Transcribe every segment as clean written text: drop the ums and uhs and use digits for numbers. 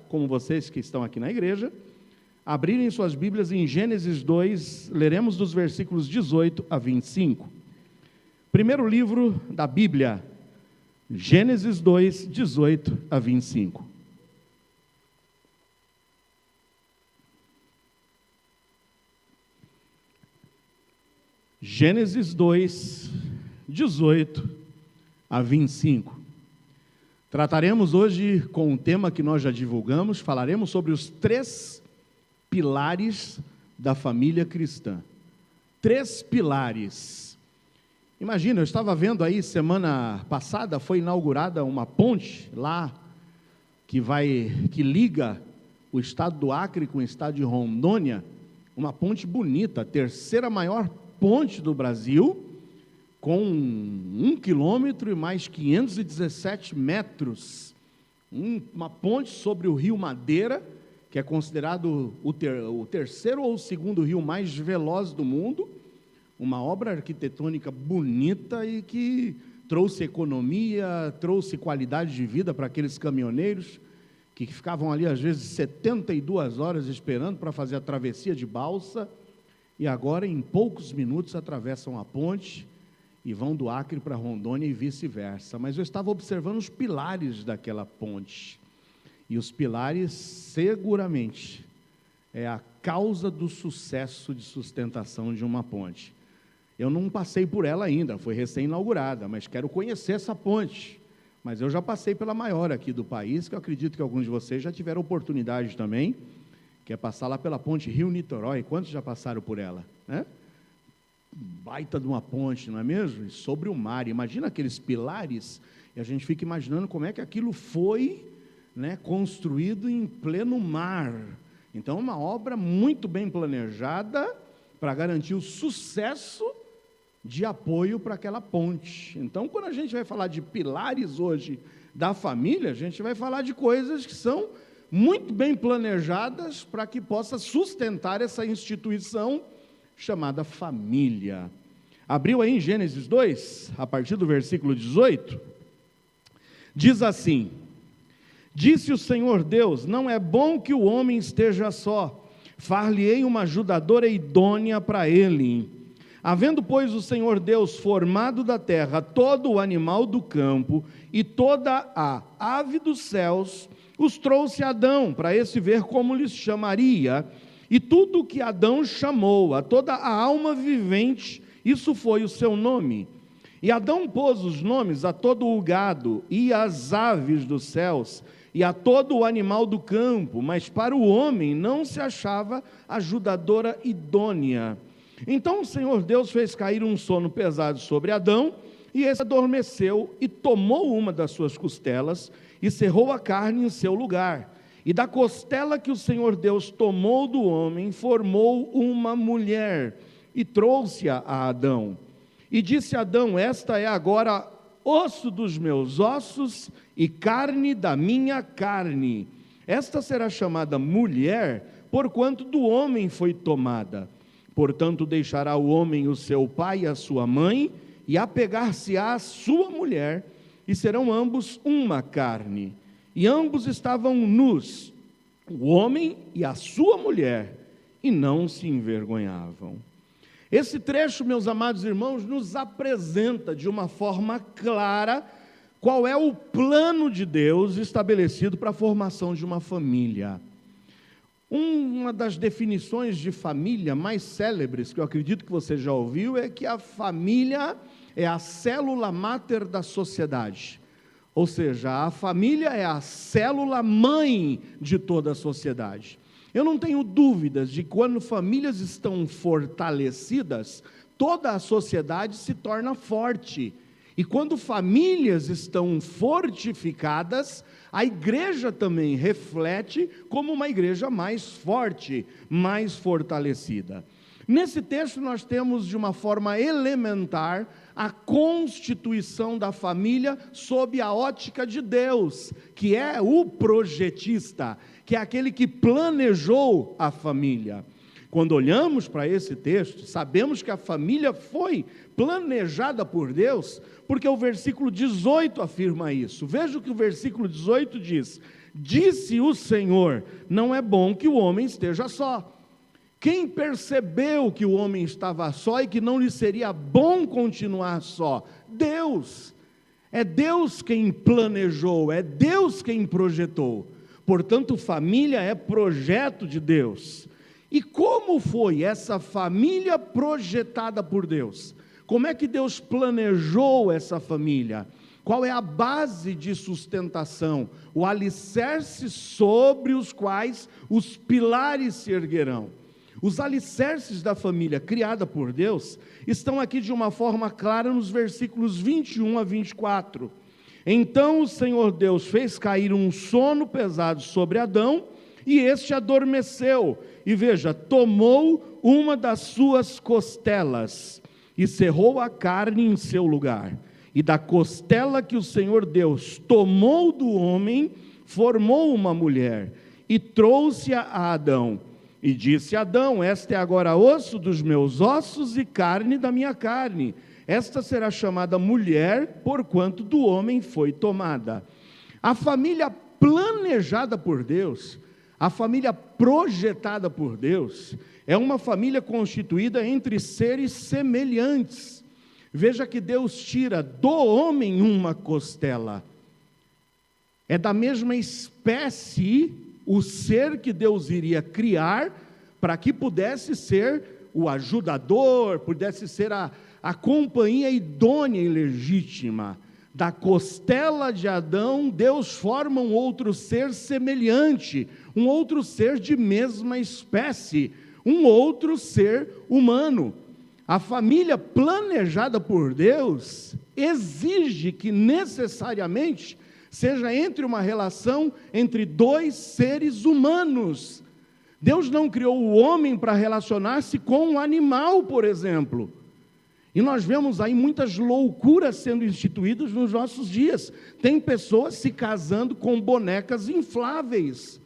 como vocês que estão aqui na igreja, abrirem suas Bíblias em Gênesis 2, leremos dos versículos 18 a 25. Primeiro livro da Bíblia, Gênesis 2, 18 a 25. Gênesis 2, 18 a 25. Trataremos hoje com um tema que nós já divulgamos, falaremos sobre os 3 pilares da família cristã. 3 pilares. Imagina, eu estava vendo aí, semana passada, foi inaugurada uma ponte lá, que liga o estado do Acre com o estado de Rondônia, uma ponte bonita, a 3ª maior ponte do Brasil, com 1 quilômetro e mais 517 metros, uma ponte sobre o rio Madeira, que é considerado o 3º ou o 2º rio mais veloz do mundo, uma obra arquitetônica bonita e que trouxe economia, trouxe qualidade de vida para aqueles caminhoneiros, que ficavam ali às vezes 72 horas esperando para fazer a travessia de balsa, e agora em poucos minutos atravessam a ponte, e vão do Acre para Rondônia e vice-versa. Mas eu estava observando os pilares daquela ponte, e os pilares seguramente é a causa do sucesso de sustentação de uma ponte. Eu não passei por ela ainda, foi recém-inaugurada, mas quero conhecer essa ponte. Mas eu já passei pela maior aqui do país, que eu acredito que alguns de vocês já tiveram oportunidade também, que é passar lá pela ponte Rio-Niterói. Quantos já passaram por ela, né? Baita de uma ponte, não é mesmo? E sobre o mar, imagina aqueles pilares, e a gente fica imaginando como é que aquilo foi, né, construído em pleno mar. Então, uma obra muito bem planejada para garantir o sucesso de apoio para aquela ponte. Então, quando a gente vai falar de pilares hoje da família, a gente vai falar de coisas que são muito bem planejadas para que possa sustentar essa instituição chamada família. Abriu aí em Gênesis 2, a partir do versículo 18, diz assim: disse o Senhor Deus, não é bom que o homem esteja só, far-lhe-ei uma ajudadora idônea para ele. Havendo, pois, o Senhor Deus formado da terra todo o animal do campo e toda a ave dos céus, os trouxe a Adão, para esse ver como lhes chamaria, e tudo que Adão chamou, a toda a alma vivente, isso foi o seu nome. E Adão pôs os nomes a todo o gado, e às aves dos céus, e a todo o animal do campo, mas para o homem não se achava ajudadora idônea. Então o Senhor Deus fez cair um sono pesado sobre Adão, e esse adormeceu, e tomou uma das suas costelas, e cerrou a carne em seu lugar. E da costela que o Senhor Deus tomou do homem, formou uma mulher, e trouxe-a a Adão. E disse Adão, esta é agora osso dos meus ossos, e carne da minha carne. Esta será chamada mulher, porquanto do homem foi tomada. Portanto deixará o homem o seu pai e a sua mãe, e apegar-se-á à sua mulher, e serão ambos uma carne. E ambos estavam nus, o homem e a sua mulher, e não se envergonhavam. Esse trecho, meus amados irmãos, nos apresenta de uma forma clara qual é o plano de Deus estabelecido para a formação de uma família. Uma das definições de família mais célebres, que eu acredito que você já ouviu, é que a família é a célula máter da sociedade. Ou seja, a família é a célula mãe de toda a sociedade. Eu não tenho dúvidas de que quando famílias estão fortalecidas, toda a sociedade se torna forte. E quando famílias estão fortificadas, a igreja também reflete como uma igreja mais forte, mais fortalecida. Nesse texto nós temos de uma forma elementar a constituição da família sob a ótica de Deus, que é o projetista, que é aquele que planejou a família. Quando olhamos para esse texto, sabemos que a família foi planejada por Deus, porque o versículo 18 afirma isso. Veja o que o versículo 18 diz: Disse o Senhor: não é bom que o homem esteja só. Quem percebeu que o homem estava só e que não lhe seria bom continuar só? Deus. É Deus quem planejou, é Deus quem projetou. Portanto, família é projeto de Deus. E como foi essa família projetada por Deus? Como é que Deus planejou essa família? Qual é a base de sustentação? O alicerce sobre os quais os pilares se erguerão. Os alicerces da família criada por Deus estão aqui de uma forma clara nos versículos 21 a 24. Então o Senhor Deus fez cair um sono pesado sobre Adão, e este adormeceu. E veja, tomou uma das suas costelas e cerrou a carne em seu lugar. E da costela que o Senhor Deus tomou do homem, formou uma mulher e trouxe-a a Adão. E disse Adão: esta é agora osso dos meus ossos e carne da minha carne. Esta será chamada mulher, porquanto do homem foi tomada. A família planejada por Deus, a família projetada por Deus, é uma família constituída entre seres semelhantes. Veja que Deus tira do homem uma costela. É da mesma espécie o ser que Deus iria criar para que pudesse ser o ajudador, pudesse ser a companhia idônea e legítima. Da costela de Adão, Deus forma um outro ser semelhante, um outro ser de mesma espécie, um outro ser humano. A família planejada por Deus exige que necessariamente seja entre uma relação entre dois seres humanos. Deus não criou o homem para relacionar-se com um animal, por exemplo. E nós vemos aí muitas loucuras sendo instituídas nos nossos dias. Tem pessoas se casando com bonecas infláveis.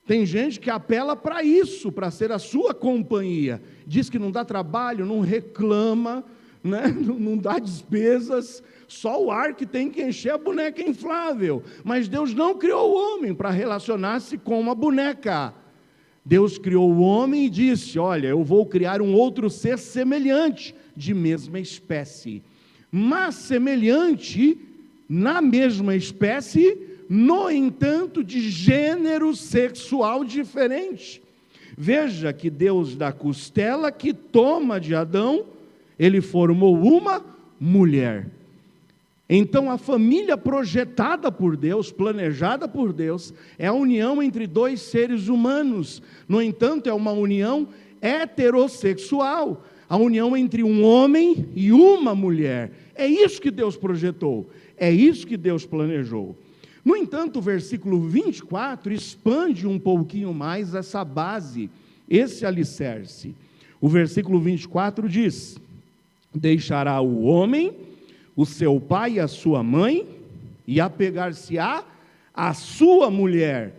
Tem gente que apela para isso, para ser a sua companhia. Diz que não dá trabalho, não reclama, né? Não dá despesas. Só o ar que tem que encher a boneca inflável. Mas Deus não criou o homem para relacionar-se com uma boneca. Deus criou o homem e disse: olha, eu vou criar um outro ser semelhante, de mesma espécie. Mas semelhante na mesma espécie, no entanto, de gênero sexual diferente. Veja que Deus, da costela que toma de Adão, ele formou uma mulher. Então a família projetada por Deus, planejada por Deus, é a união entre dois seres humanos. No entanto, é uma união heterossexual, a união entre um homem e uma mulher. É isso que Deus projetou, é isso que Deus planejou. No entanto, o versículo 24 expande um pouquinho mais essa base, esse alicerce. O versículo 24 diz: deixará o homem o seu pai e a sua mãe, e apegar-se-á a sua mulher,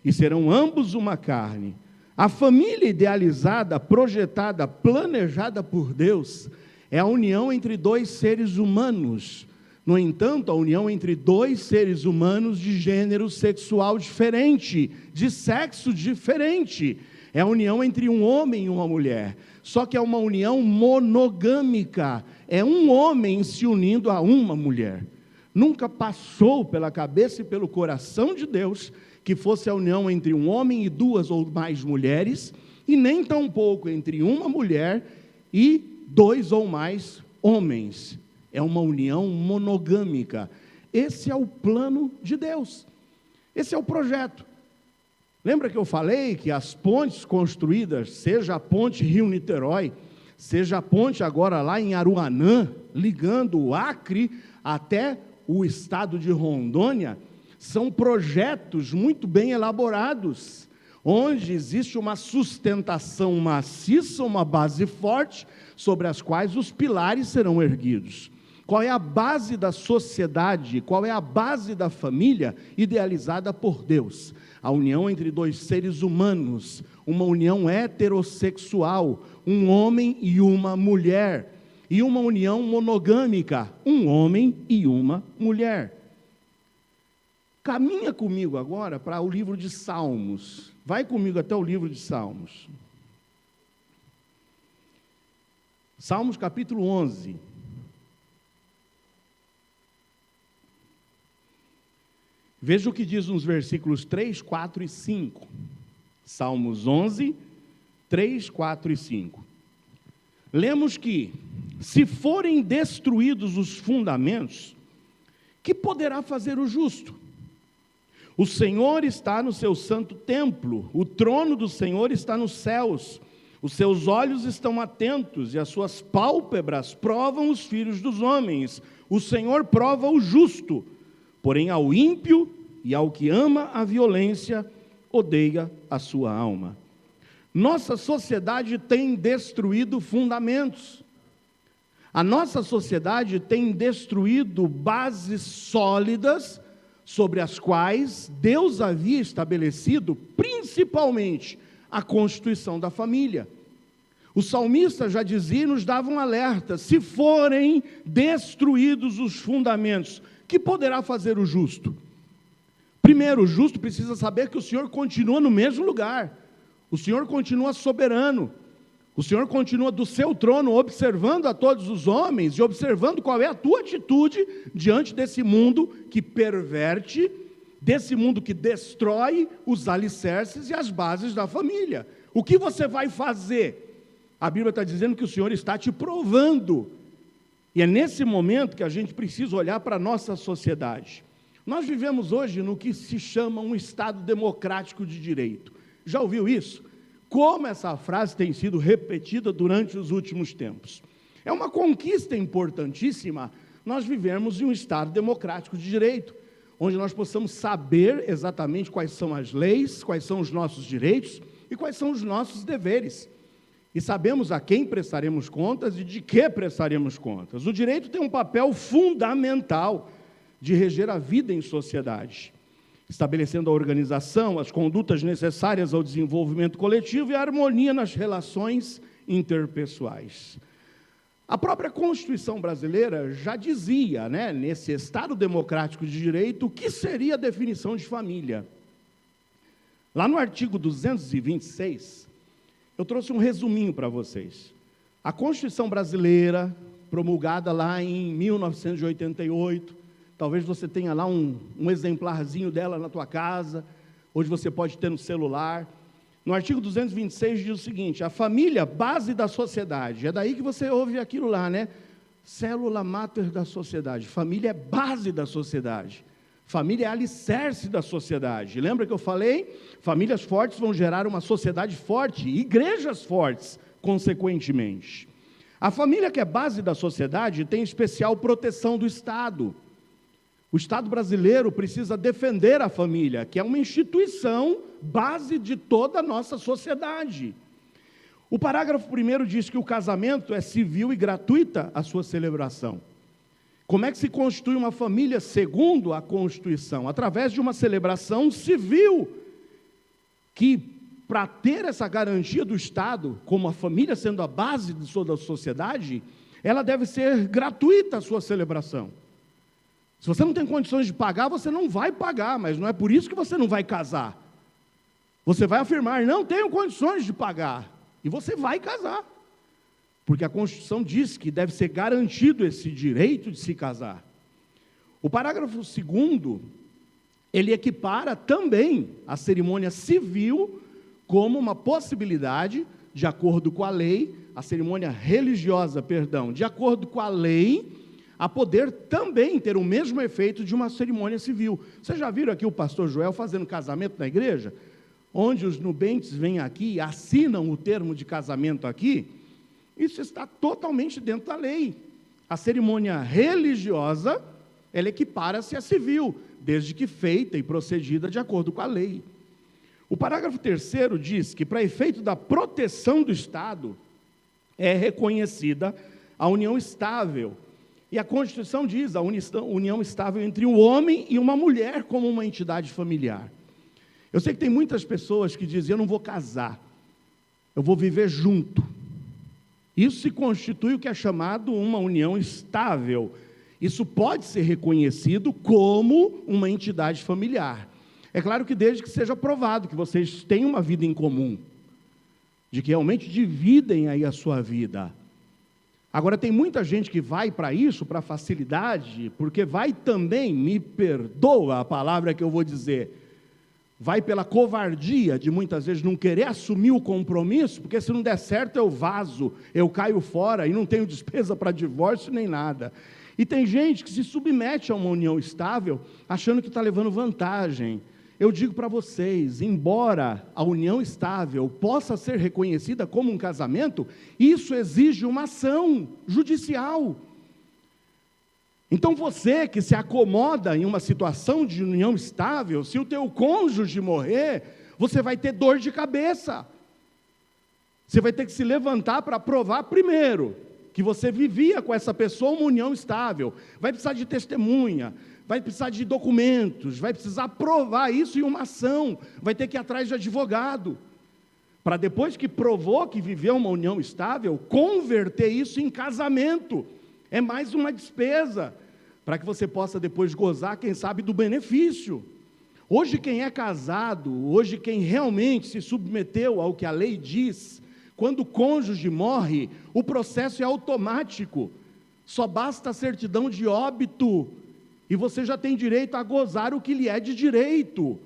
e serão ambos uma carne. A família idealizada, projetada, planejada por Deus, é a união entre dois seres humanos. No entanto, a união entre dois seres humanos de gênero sexual diferente, de sexo diferente. É a união entre um homem e uma mulher. Só que é uma união monogâmica. É um homem se unindo a uma mulher. Nunca passou pela cabeça e pelo coração de Deus que fosse a união entre um homem e duas ou mais mulheres, e nem tampouco entre uma mulher e dois ou mais homens. É uma união monogâmica. Esse é o plano de Deus. Esse é o projeto. Lembra que eu falei que as pontes construídas, seja a ponte Rio-Niterói, seja a ponte agora lá em Aruanã, ligando o Acre até o estado de Rondônia, são projetos muito bem elaborados, onde existe uma sustentação maciça, uma base forte, sobre as quais os pilares serão erguidos. Qual é a base da sociedade, qual é a base da família idealizada por Deus? A união entre dois seres humanos, uma união heterossexual, um homem e uma mulher, e uma união monogâmica, um homem e uma mulher. Caminha comigo agora para o livro de Salmos. Vai comigo até o livro de Salmos. Salmos capítulo 11. Veja o que diz nos versículos 3, 4 e 5. Salmos 11, 3, 4 e 5. Lemos que, se forem destruídos os fundamentos, que poderá fazer o justo? O Senhor está no seu santo templo, o trono do Senhor está nos céus, os seus olhos estão atentos e as suas pálpebras provam os filhos dos homens. O Senhor prova o justo, porém ao ímpio e ao que ama a violência, odeia a sua alma. Nossa sociedade tem destruído fundamentos. A nossa sociedade tem destruído bases sólidas sobre as quais Deus havia estabelecido, principalmente, a constituição da família. O salmista já dizia e nos dava um alerta: se forem destruídos os fundamentos, que poderá fazer o justo? Primeiro, o justo precisa saber que o Senhor continua no mesmo lugar, o Senhor continua soberano, o Senhor continua do seu trono observando a todos os homens e observando qual é a tua atitude diante desse mundo que perverte, desse mundo que destrói os alicerces e as bases da família. O que você vai fazer? A Bíblia está dizendo que o Senhor está te provando. E é nesse momento que a gente precisa olhar para a nossa sociedade. Nós vivemos hoje no que se chama um Estado democrático de direito. Já ouviu isso? Como essa frase tem sido repetida durante os últimos tempos. É uma conquista importantíssima nós vivemos em um Estado democrático de direito, onde nós possamos saber exatamente quais são as leis, quais são os nossos direitos e quais são os nossos deveres. E sabemos a quem prestaremos contas e de que prestaremos contas. O direito tem um papel fundamental de reger a vida em sociedade, estabelecendo a organização, as condutas necessárias ao desenvolvimento coletivo e a harmonia nas relações interpessoais. A própria Constituição brasileira já dizia, nesse Estado democrático de direito, o que seria a definição de família. Lá no artigo 226, eu trouxe um resuminho para vocês. A Constituição brasileira, promulgada lá em 1988, talvez você tenha lá um exemplarzinho dela na tua casa, hoje você pode ter no celular. No artigo 226 diz o seguinte: a família, base da sociedade. É daí que você ouve aquilo lá, célula máter da sociedade. Família é base da sociedade. Família é alicerce da sociedade. Lembra que eu falei? Famílias fortes vão gerar uma sociedade forte, igrejas fortes, consequentemente. A família, que é base da sociedade, tem especial proteção do Estado. O Estado brasileiro precisa defender a família, que é uma instituição base de toda a nossa sociedade. O parágrafo 1º diz que o casamento é civil e gratuita a sua celebração. Como é que se constitui uma família segundo a Constituição? Através de uma celebração civil, que, para ter essa garantia do Estado, como a família sendo a base de toda a sociedade, ela deve ser gratuita a sua celebração. Se você não tem condições de pagar, você não vai pagar, mas não é por isso que você não vai casar. Você vai afirmar: não tenho condições de pagar, e você vai casar. Porque a Constituição diz que deve ser garantido esse direito de se casar. O parágrafo 2º, ele equipara também a cerimônia civil como uma possibilidade, de acordo com a lei, a cerimônia religiosa, de acordo com a lei, a poder também ter o mesmo efeito de uma cerimônia civil. Vocês já viram aqui o pastor Joel fazendo casamento na igreja? Onde os nubentes vêm aqui e assinam o termo de casamento aqui? Isso está totalmente dentro da lei. A cerimônia religiosa, ela equipara-se à civil, desde que feita e procedida de acordo com a lei. O parágrafo 3º diz que, para efeito da proteção do Estado, é reconhecida a união estável. E a Constituição diz a união estável entre um homem e uma mulher como uma entidade familiar. Eu sei que tem muitas pessoas que dizem: eu não vou casar, eu vou viver junto. Isso se constitui o que é chamado uma união estável. Isso pode ser reconhecido como uma entidade familiar. É claro que desde que seja provado que vocês têm uma vida em comum, de que realmente dividem aí a sua vida. Agora, tem muita gente que vai para isso, para facilidade, porque vai também, me perdoa a palavra que eu vou dizer, vai pela covardia de muitas vezes não querer assumir o compromisso, porque se não der certo eu vazo, eu caio fora e não tenho despesa para divórcio nem nada. E tem gente que se submete a uma união estável, achando que está levando vantagem. Eu digo para vocês, embora a união estável possa ser reconhecida como um casamento, isso exige uma ação judicial. Então você que se acomoda em uma situação de união estável, se o teu cônjuge morrer, você vai ter dor de cabeça. Você vai ter que se levantar para provar primeiro que você vivia com essa pessoa uma união estável. Vai precisar de testemunha, vai precisar de documentos, vai precisar provar isso em uma ação, vai ter que ir atrás de advogado, para depois que provou que viveu uma união estável, converter isso em casamento. É mais uma despesa, para que você possa depois gozar, quem sabe, do benefício. Hoje quem é casado, hoje quem realmente se submeteu ao que a lei diz, quando o cônjuge morre, o processo é automático, só basta a certidão de óbito, e você já tem direito a gozar o que lhe é de direito.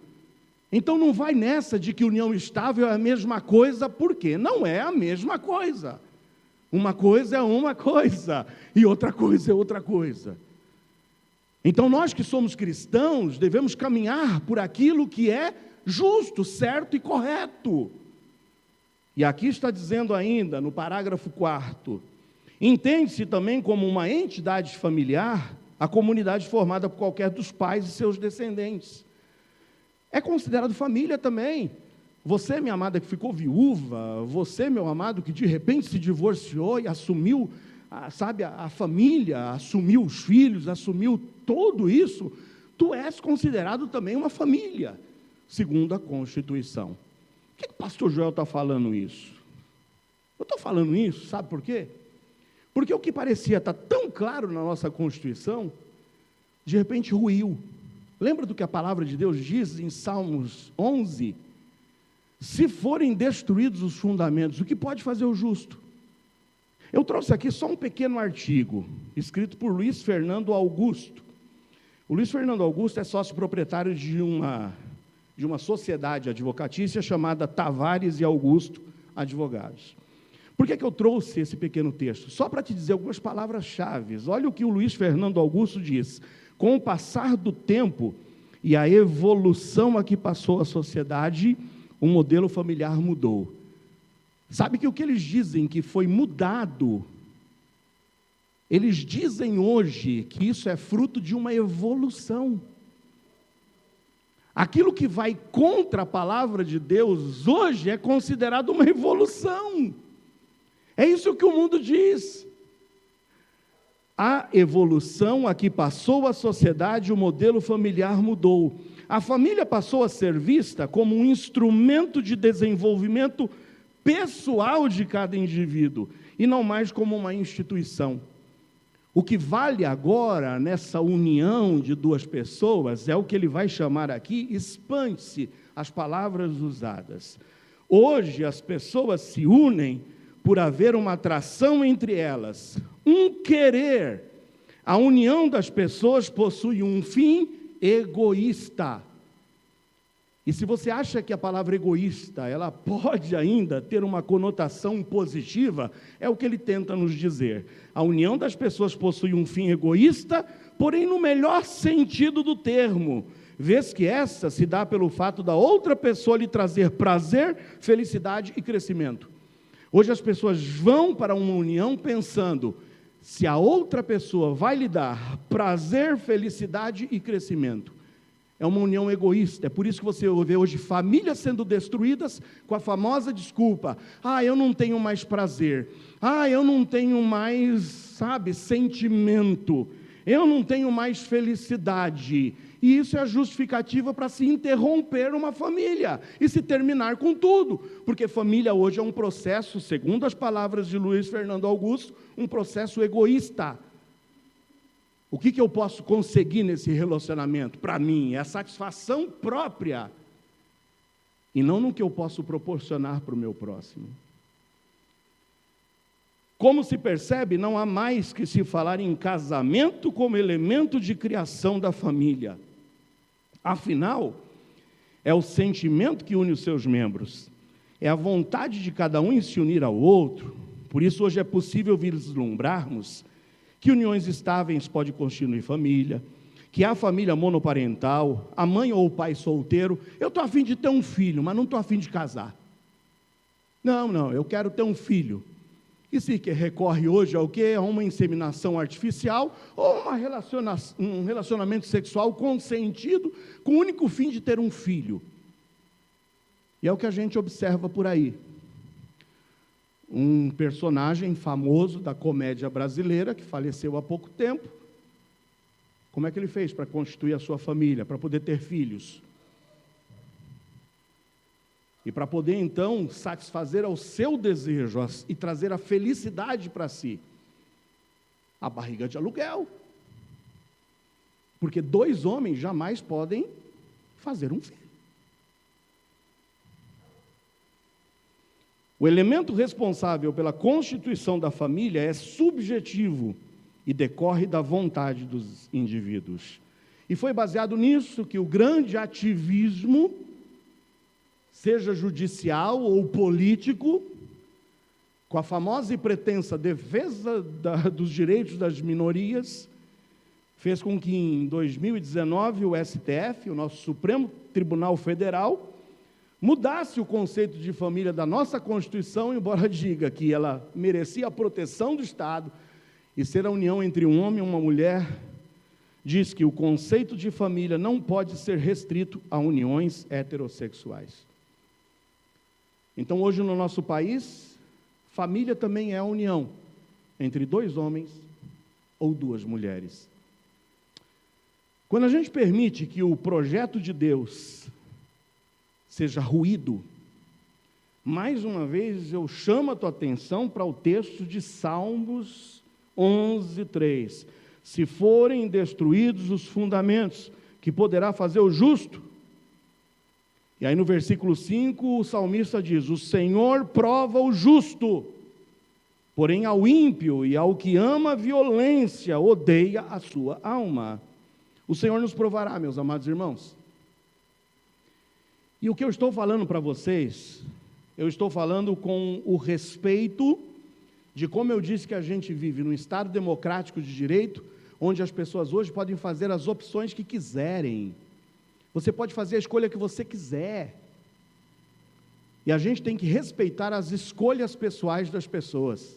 Então não vai nessa de que união estável é a mesma coisa, porque não é a mesma coisa. Uma coisa é uma coisa, e outra coisa é outra coisa. Então nós que somos cristãos, devemos caminhar por aquilo que é justo, certo e correto. E aqui está dizendo ainda, no parágrafo 4º, entende-se também como uma entidade familiar a comunidade formada por qualquer dos pais e seus descendentes. É considerado família também. Você, minha amada, que ficou viúva, você, meu amado, que de repente se divorciou e assumiu, a família, assumiu os filhos, assumiu tudo isso, tu és considerado também uma família, segundo a Constituição. Por que o pastor Joel está falando isso? Eu estou falando isso, sabe por quê? Porque o que parecia estar tão claro na nossa Constituição, de repente ruiu. Lembra do que a palavra de Deus diz em Salmos 11? Se forem destruídos os fundamentos, o que pode fazer o justo? Eu trouxe aqui só um pequeno artigo, escrito por Luiz Fernando Augusto. O Luiz Fernando Augusto é sócio proprietário de uma sociedade advocatícia chamada Tavares e Augusto Advogados. Por que eu trouxe esse pequeno texto? Só para te dizer algumas palavras-chave. Olha o que o Luiz Fernando Augusto diz. Com o passar do tempo e a evolução a que passou a sociedade, o modelo familiar mudou. Sabe que o que eles dizem que foi mudado, eles dizem hoje que isso é fruto de uma evolução. Aquilo que vai contra a palavra de Deus hoje é considerado uma evolução. É isso que o mundo diz. A evolução a que passou a sociedade, o modelo familiar mudou. A família passou a ser vista como um instrumento de desenvolvimento pessoal de cada indivíduo, e não mais como uma instituição. O que vale agora nessa união de duas pessoas é o que ele vai chamar aqui, expande-se as palavras usadas. Hoje as pessoas se unem por haver uma atração entre elas, um querer. A união das pessoas possui um fim egoísta. E se você acha que a palavra egoísta, ela pode ainda ter uma conotação positiva, é o que ele tenta nos dizer. A união das pessoas possui um fim egoísta, porém no melhor sentido do termo. Vês que essa se dá pelo fato da outra pessoa lhe trazer prazer, felicidade e crescimento. Hoje as pessoas vão para uma união pensando, se a outra pessoa vai lhe dar prazer, felicidade e crescimento. É uma união egoísta, é por isso que você vê hoje famílias sendo destruídas com a famosa desculpa, eu não tenho mais prazer, eu não tenho mais, sentimento, eu não tenho mais felicidade, e isso é a justificativa para se interromper uma família, e se terminar com tudo, porque família hoje é um processo, segundo as palavras de Luiz Fernando Augusto, um processo egoísta. O que eu posso conseguir nesse relacionamento? Para mim, é a satisfação própria, e não no que eu posso proporcionar para o meu próximo. Como se percebe, não há mais que se falar em casamento como elemento de criação da família. Afinal, é o sentimento que une os seus membros, é a vontade de cada um em se unir ao outro. Por isso, hoje é possível vislumbrarmos que uniões estáveis podem constituir família, que há família monoparental, a mãe ou o pai solteiro. Eu estou a fim de ter um filho, mas não estou a fim de casar. Não, eu quero ter um filho. E se recorre hoje ao quê? A uma inseminação artificial ou um relacionamento sexual consentido com o único fim de ter um filho. E é o que a gente observa por aí. Um personagem famoso da comédia brasileira, que faleceu há pouco tempo, como é que ele fez para constituir a sua família, para poder ter filhos? E para poder, então, satisfazer ao seu desejo e trazer a felicidade para si, a barriga de aluguel. Porque 2 homens jamais podem fazer um filho. O elemento responsável pela constituição da família é subjetivo e decorre da vontade dos indivíduos. E foi baseado nisso que o grande ativismo, seja judicial ou político, com a famosa e pretensa defesa dos direitos das minorias, fez com que em 2019 o STF, o nosso Supremo Tribunal Federal, mudasse o conceito de família da nossa Constituição, embora diga que ela merecia a proteção do Estado, e ser a união entre um homem e uma mulher, diz que o conceito de família não pode ser restrito a uniões heterossexuais. Então, hoje no nosso país, família também é a união entre 2 homens ou 2 mulheres. Quando a gente permite que o projeto de Deus seja ruído, mais uma vez eu chamo a tua atenção para o texto de Salmos 11:3. Se forem destruídos os fundamentos, que poderá fazer o justo? E aí no versículo 5, o salmista diz: o Senhor prova o justo, porém ao ímpio e ao que ama a violência, odeia a sua alma. O Senhor nos provará, meus amados irmãos. E o que eu estou falando para vocês, eu estou falando com o respeito de como eu disse que a gente vive num Estado democrático de direito, onde as pessoas hoje podem fazer as opções que quiserem. Você pode fazer a escolha que você quiser. E a gente tem que respeitar as escolhas pessoais das pessoas.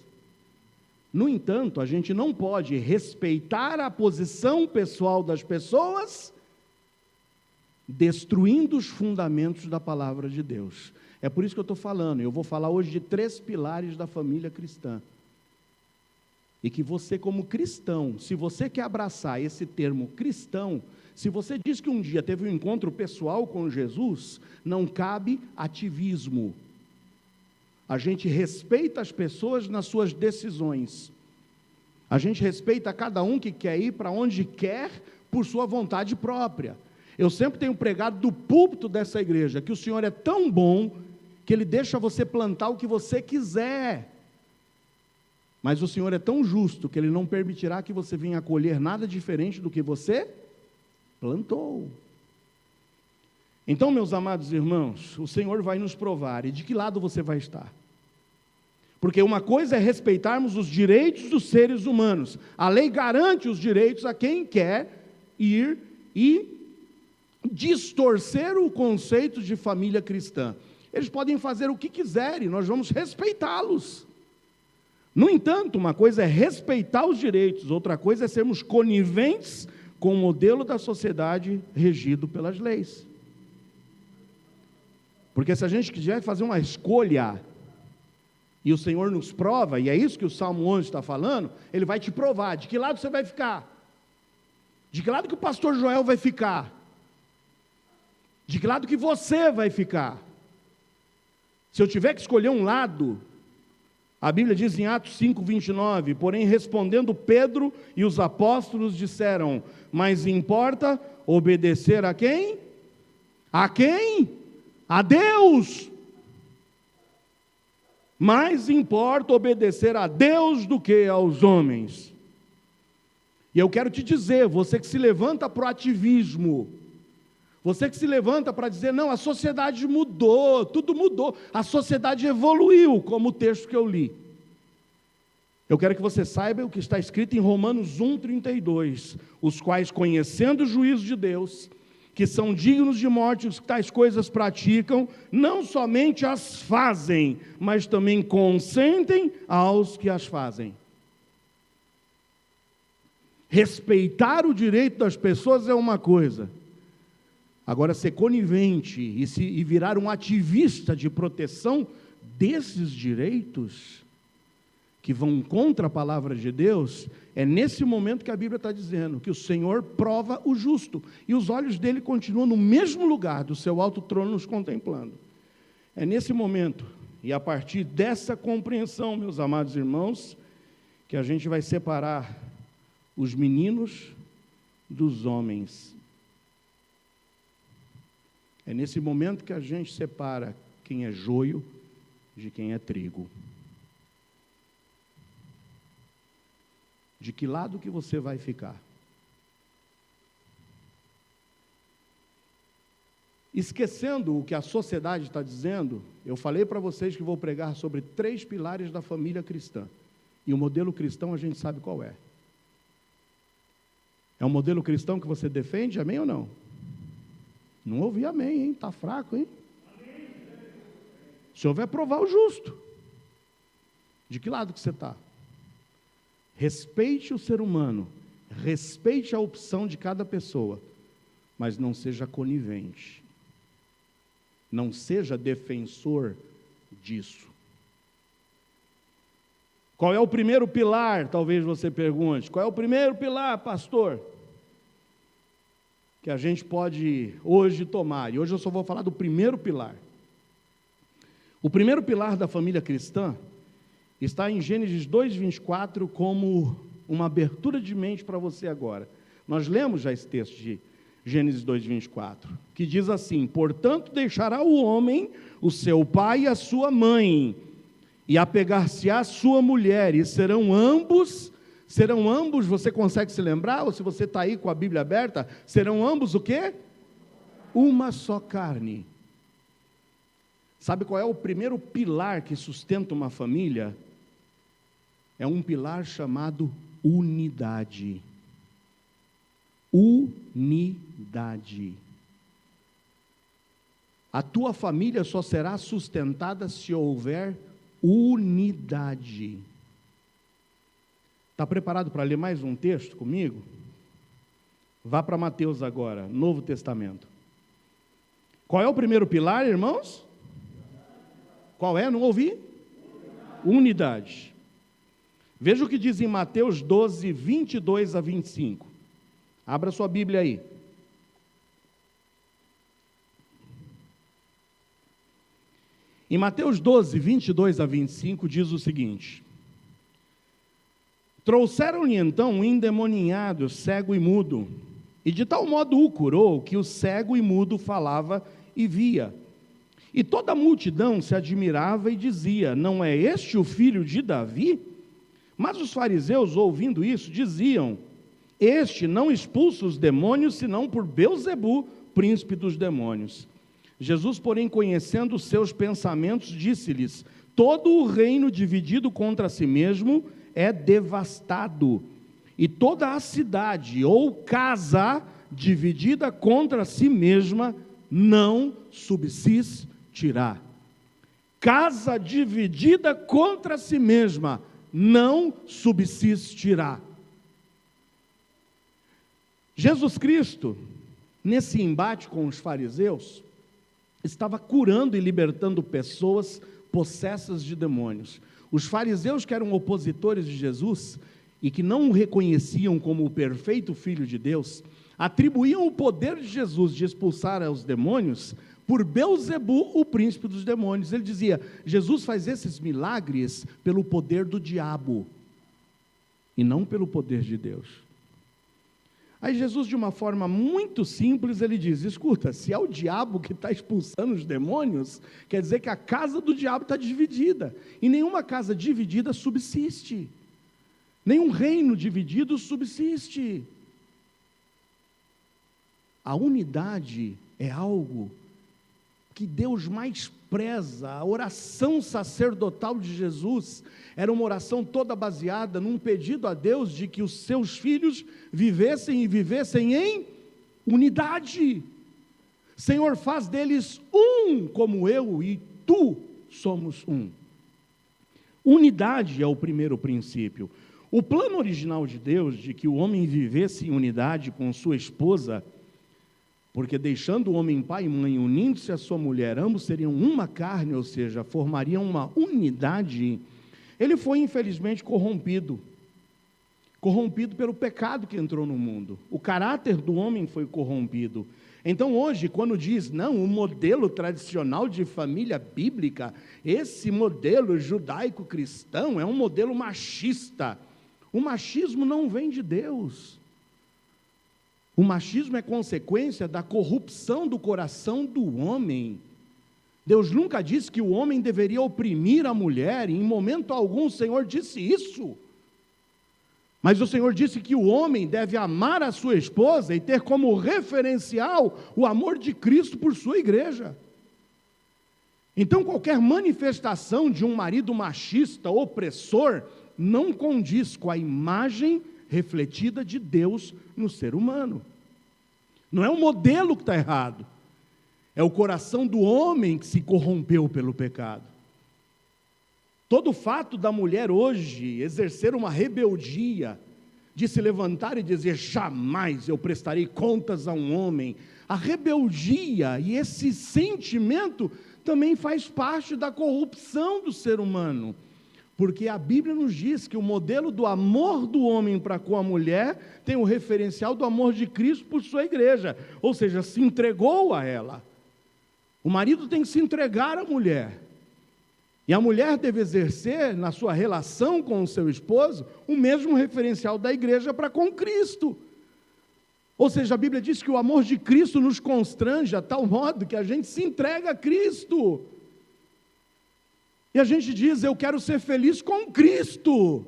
No entanto, a gente não pode respeitar a posição pessoal das pessoas, destruindo os fundamentos da palavra de Deus. É por isso que eu estou falando. Eu vou falar hoje de 3 pilares da família cristã. E que você, como cristão, se você quer abraçar esse termo cristão, se você diz que um dia teve um encontro pessoal com Jesus, não cabe ativismo. A gente respeita as pessoas nas suas decisões. A gente respeita cada um que quer ir para onde quer por sua vontade própria. Eu sempre tenho pregado do púlpito dessa igreja que o Senhor é tão bom que Ele deixa você plantar o que você quiser. Mas o Senhor é tão justo que Ele não permitirá que você venha colher nada diferente do que você plantou. Então, meus amados irmãos, o Senhor vai nos provar. E de que lado você vai estar? Porque uma coisa é respeitarmos os direitos dos seres humanos. A lei garante os direitos a quem quer ir e distorcer o conceito de família cristã. Eles podem fazer o que quiserem, nós vamos respeitá-los. No entanto, uma coisa é respeitar os direitos, outra coisa é sermos coniventes com o modelo da sociedade regido pelas leis. Porque se a gente quiser fazer uma escolha, e o Senhor nos prova, e é isso que o Salmo 11 está falando, Ele vai te provar, de que lado você vai ficar? De que lado que o pastor Joel vai ficar? De que lado que você vai ficar? Se eu tiver que escolher um lado, A Bíblia diz em Atos 5:29, porém respondendo Pedro e os apóstolos disseram, mas importa obedecer a quem? A quem? A Deus! Mais importa obedecer a Deus do que aos homens. E eu quero te dizer, você que se levanta para o ativismo, você que se levanta para dizer, não, a sociedade mudou, tudo mudou, a sociedade evoluiu, como o texto que eu li. Eu quero que você saiba o que está escrito em Romanos 1:32, os quais, conhecendo o juízo de Deus, que são dignos de morte os que tais coisas praticam, não somente as fazem, mas também consentem aos que as fazem. Respeitar o direito das pessoas é uma coisa. Agora, ser conivente e virar um ativista de proteção desses direitos, que vão contra a palavra de Deus, é nesse momento que a Bíblia está dizendo que o Senhor prova o justo, e os olhos dele continuam no mesmo lugar do seu alto trono nos contemplando. É nesse momento, e a partir dessa compreensão, meus amados irmãos, que a gente vai separar os meninos dos homens. É nesse momento que a gente separa quem é joio de quem é trigo. De que lado que você vai ficar? Esquecendo o que a sociedade está dizendo, eu falei para vocês que vou pregar sobre 3 pilares da família cristã. E o modelo cristão a gente sabe qual é. É um modelo cristão que você defende, amém ou não? Não ouvi amém, hein? Está fraco, hein? O Senhor vai provar o justo. De que lado que você está? Respeite o ser humano, respeite a opção de cada pessoa, mas não seja conivente, não seja defensor disso. Qual é o primeiro pilar, talvez você pergunte, qual é o primeiro pilar, pastor, que a gente pode hoje tomar? E hoje eu só vou falar do primeiro pilar. O primeiro pilar da família cristã está em Gênesis 2:24 como uma abertura de mente para você agora. Nós lemos já esse texto de Gênesis 2:24, que diz assim, portanto deixará o homem o seu pai e a sua mãe, e apegar-se-á a sua mulher, e serão ambos, você consegue se lembrar? Ou se você está aí com a Bíblia aberta, serão ambos o quê? Uma só carne. Sabe qual é o primeiro pilar que sustenta uma família? É um pilar chamado unidade. Unidade. A tua família só será sustentada se houver unidade. Está preparado para ler mais um texto comigo? Vá para Mateus agora, Novo Testamento. Qual é o primeiro pilar, irmãos? Qual é? Não ouvi? Unidade. Veja o que diz em Mateus 12, 22 a 25. Abra sua Bíblia aí. Em Mateus 12, 22 a 25, diz o seguinte: trouxeram-lhe então um endemoniado, cego e mudo, e de tal modo o curou, que o cego e mudo falava e via. E toda a multidão se admirava e dizia, não é este o filho de Davi? Mas os fariseus, ouvindo isso, diziam, este não expulsa os demônios, senão por Belzebu, príncipe dos demônios. Jesus, porém, conhecendo os seus pensamentos, disse-lhes, todo o reino dividido contra si mesmo é devastado, e toda a cidade ou casa dividida contra si mesma não subsistirá. Casa dividida contra si mesma não subsistirá. Jesus Cristo, nesse embate com os fariseus, estava curando e libertando pessoas possessas de demônios. Os fariseus, que eram opositores de Jesus e que não o reconheciam como o perfeito Filho de Deus, atribuíam o poder de Jesus de expulsar os demônios por Belzebu, o príncipe dos demônios. Ele dizia, Jesus faz esses milagres pelo poder do diabo, e não pelo poder de Deus. Aí Jesus, de uma forma muito simples, ele diz, escuta, se é o diabo que está expulsando os demônios, quer dizer que a casa do diabo está dividida, e nenhuma casa dividida subsiste, nenhum reino dividido subsiste. A unidade é algo que Deus mais preza. A oração sacerdotal de Jesus era uma oração toda baseada num pedido a Deus de que os seus filhos vivessem em unidade. Senhor, faz deles um como eu e tu somos um. Unidade é o primeiro princípio. O plano original de Deus de que o homem vivesse em unidade com sua esposa, porque deixando o homem pai e mãe, unindo-se à sua mulher, ambos seriam uma carne, ou seja, formariam uma unidade, ele foi infelizmente corrompido pelo pecado que entrou no mundo. O caráter do homem foi corrompido. Então hoje, quando diz, não, o modelo tradicional de família bíblica, esse modelo judaico-cristão é um modelo machista. O machismo não vem de Deus. O machismo é consequência da corrupção do coração do homem. Deus nunca disse que o homem deveria oprimir a mulher, e em momento algum o Senhor disse isso. Mas o Senhor disse que o homem deve amar a sua esposa e ter como referencial o amor de Cristo por sua igreja. Então qualquer manifestação de um marido machista, opressor, não condiz com a imagem refletida de Deus no ser humano. Não é o modelo que está errado, é o coração do homem que se corrompeu pelo pecado. Todo o fato da mulher hoje exercer uma rebeldia, de se levantar e dizer, jamais eu prestarei contas a um homem, a rebeldia e esse sentimento também faz parte da corrupção do ser humano. Porque a Bíblia nos diz que o modelo do amor do homem para com a mulher tem o referencial do amor de Cristo por sua igreja, ou seja, se entregou a ela. O marido tem que se entregar à mulher, e a mulher deve exercer na sua relação com o seu esposo o mesmo referencial da igreja para com Cristo. Ou seja, a Bíblia diz que o amor de Cristo nos constrange a tal modo que a gente se entrega a Cristo. E a gente diz, eu quero ser feliz com Cristo.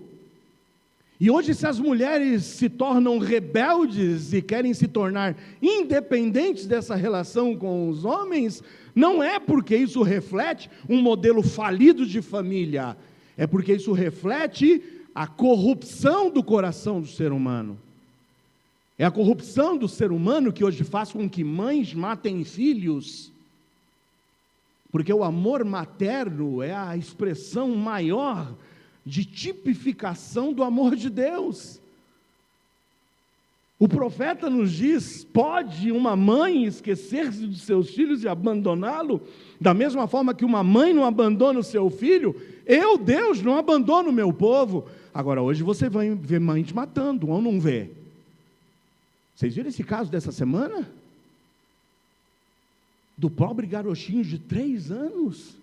E hoje, se as mulheres se tornam rebeldes e querem se tornar independentes dessa relação com os homens, não é porque isso reflete um modelo falido de família, é porque isso reflete a corrupção do coração do ser humano. É a corrupção do ser humano que hoje faz com que mães matem filhos, porque o amor materno é a expressão maior de tipificação do amor de Deus. O profeta nos diz, pode uma mãe esquecer-se dos seus filhos e abandoná-lo? Da mesma forma que uma mãe não abandona o seu filho, eu, Deus, não abandono o meu povo. Agora, hoje você vai ver mães matando, ou não vê? Vocês viram esse caso dessa semana? Do pobre garotinho de 3 anos,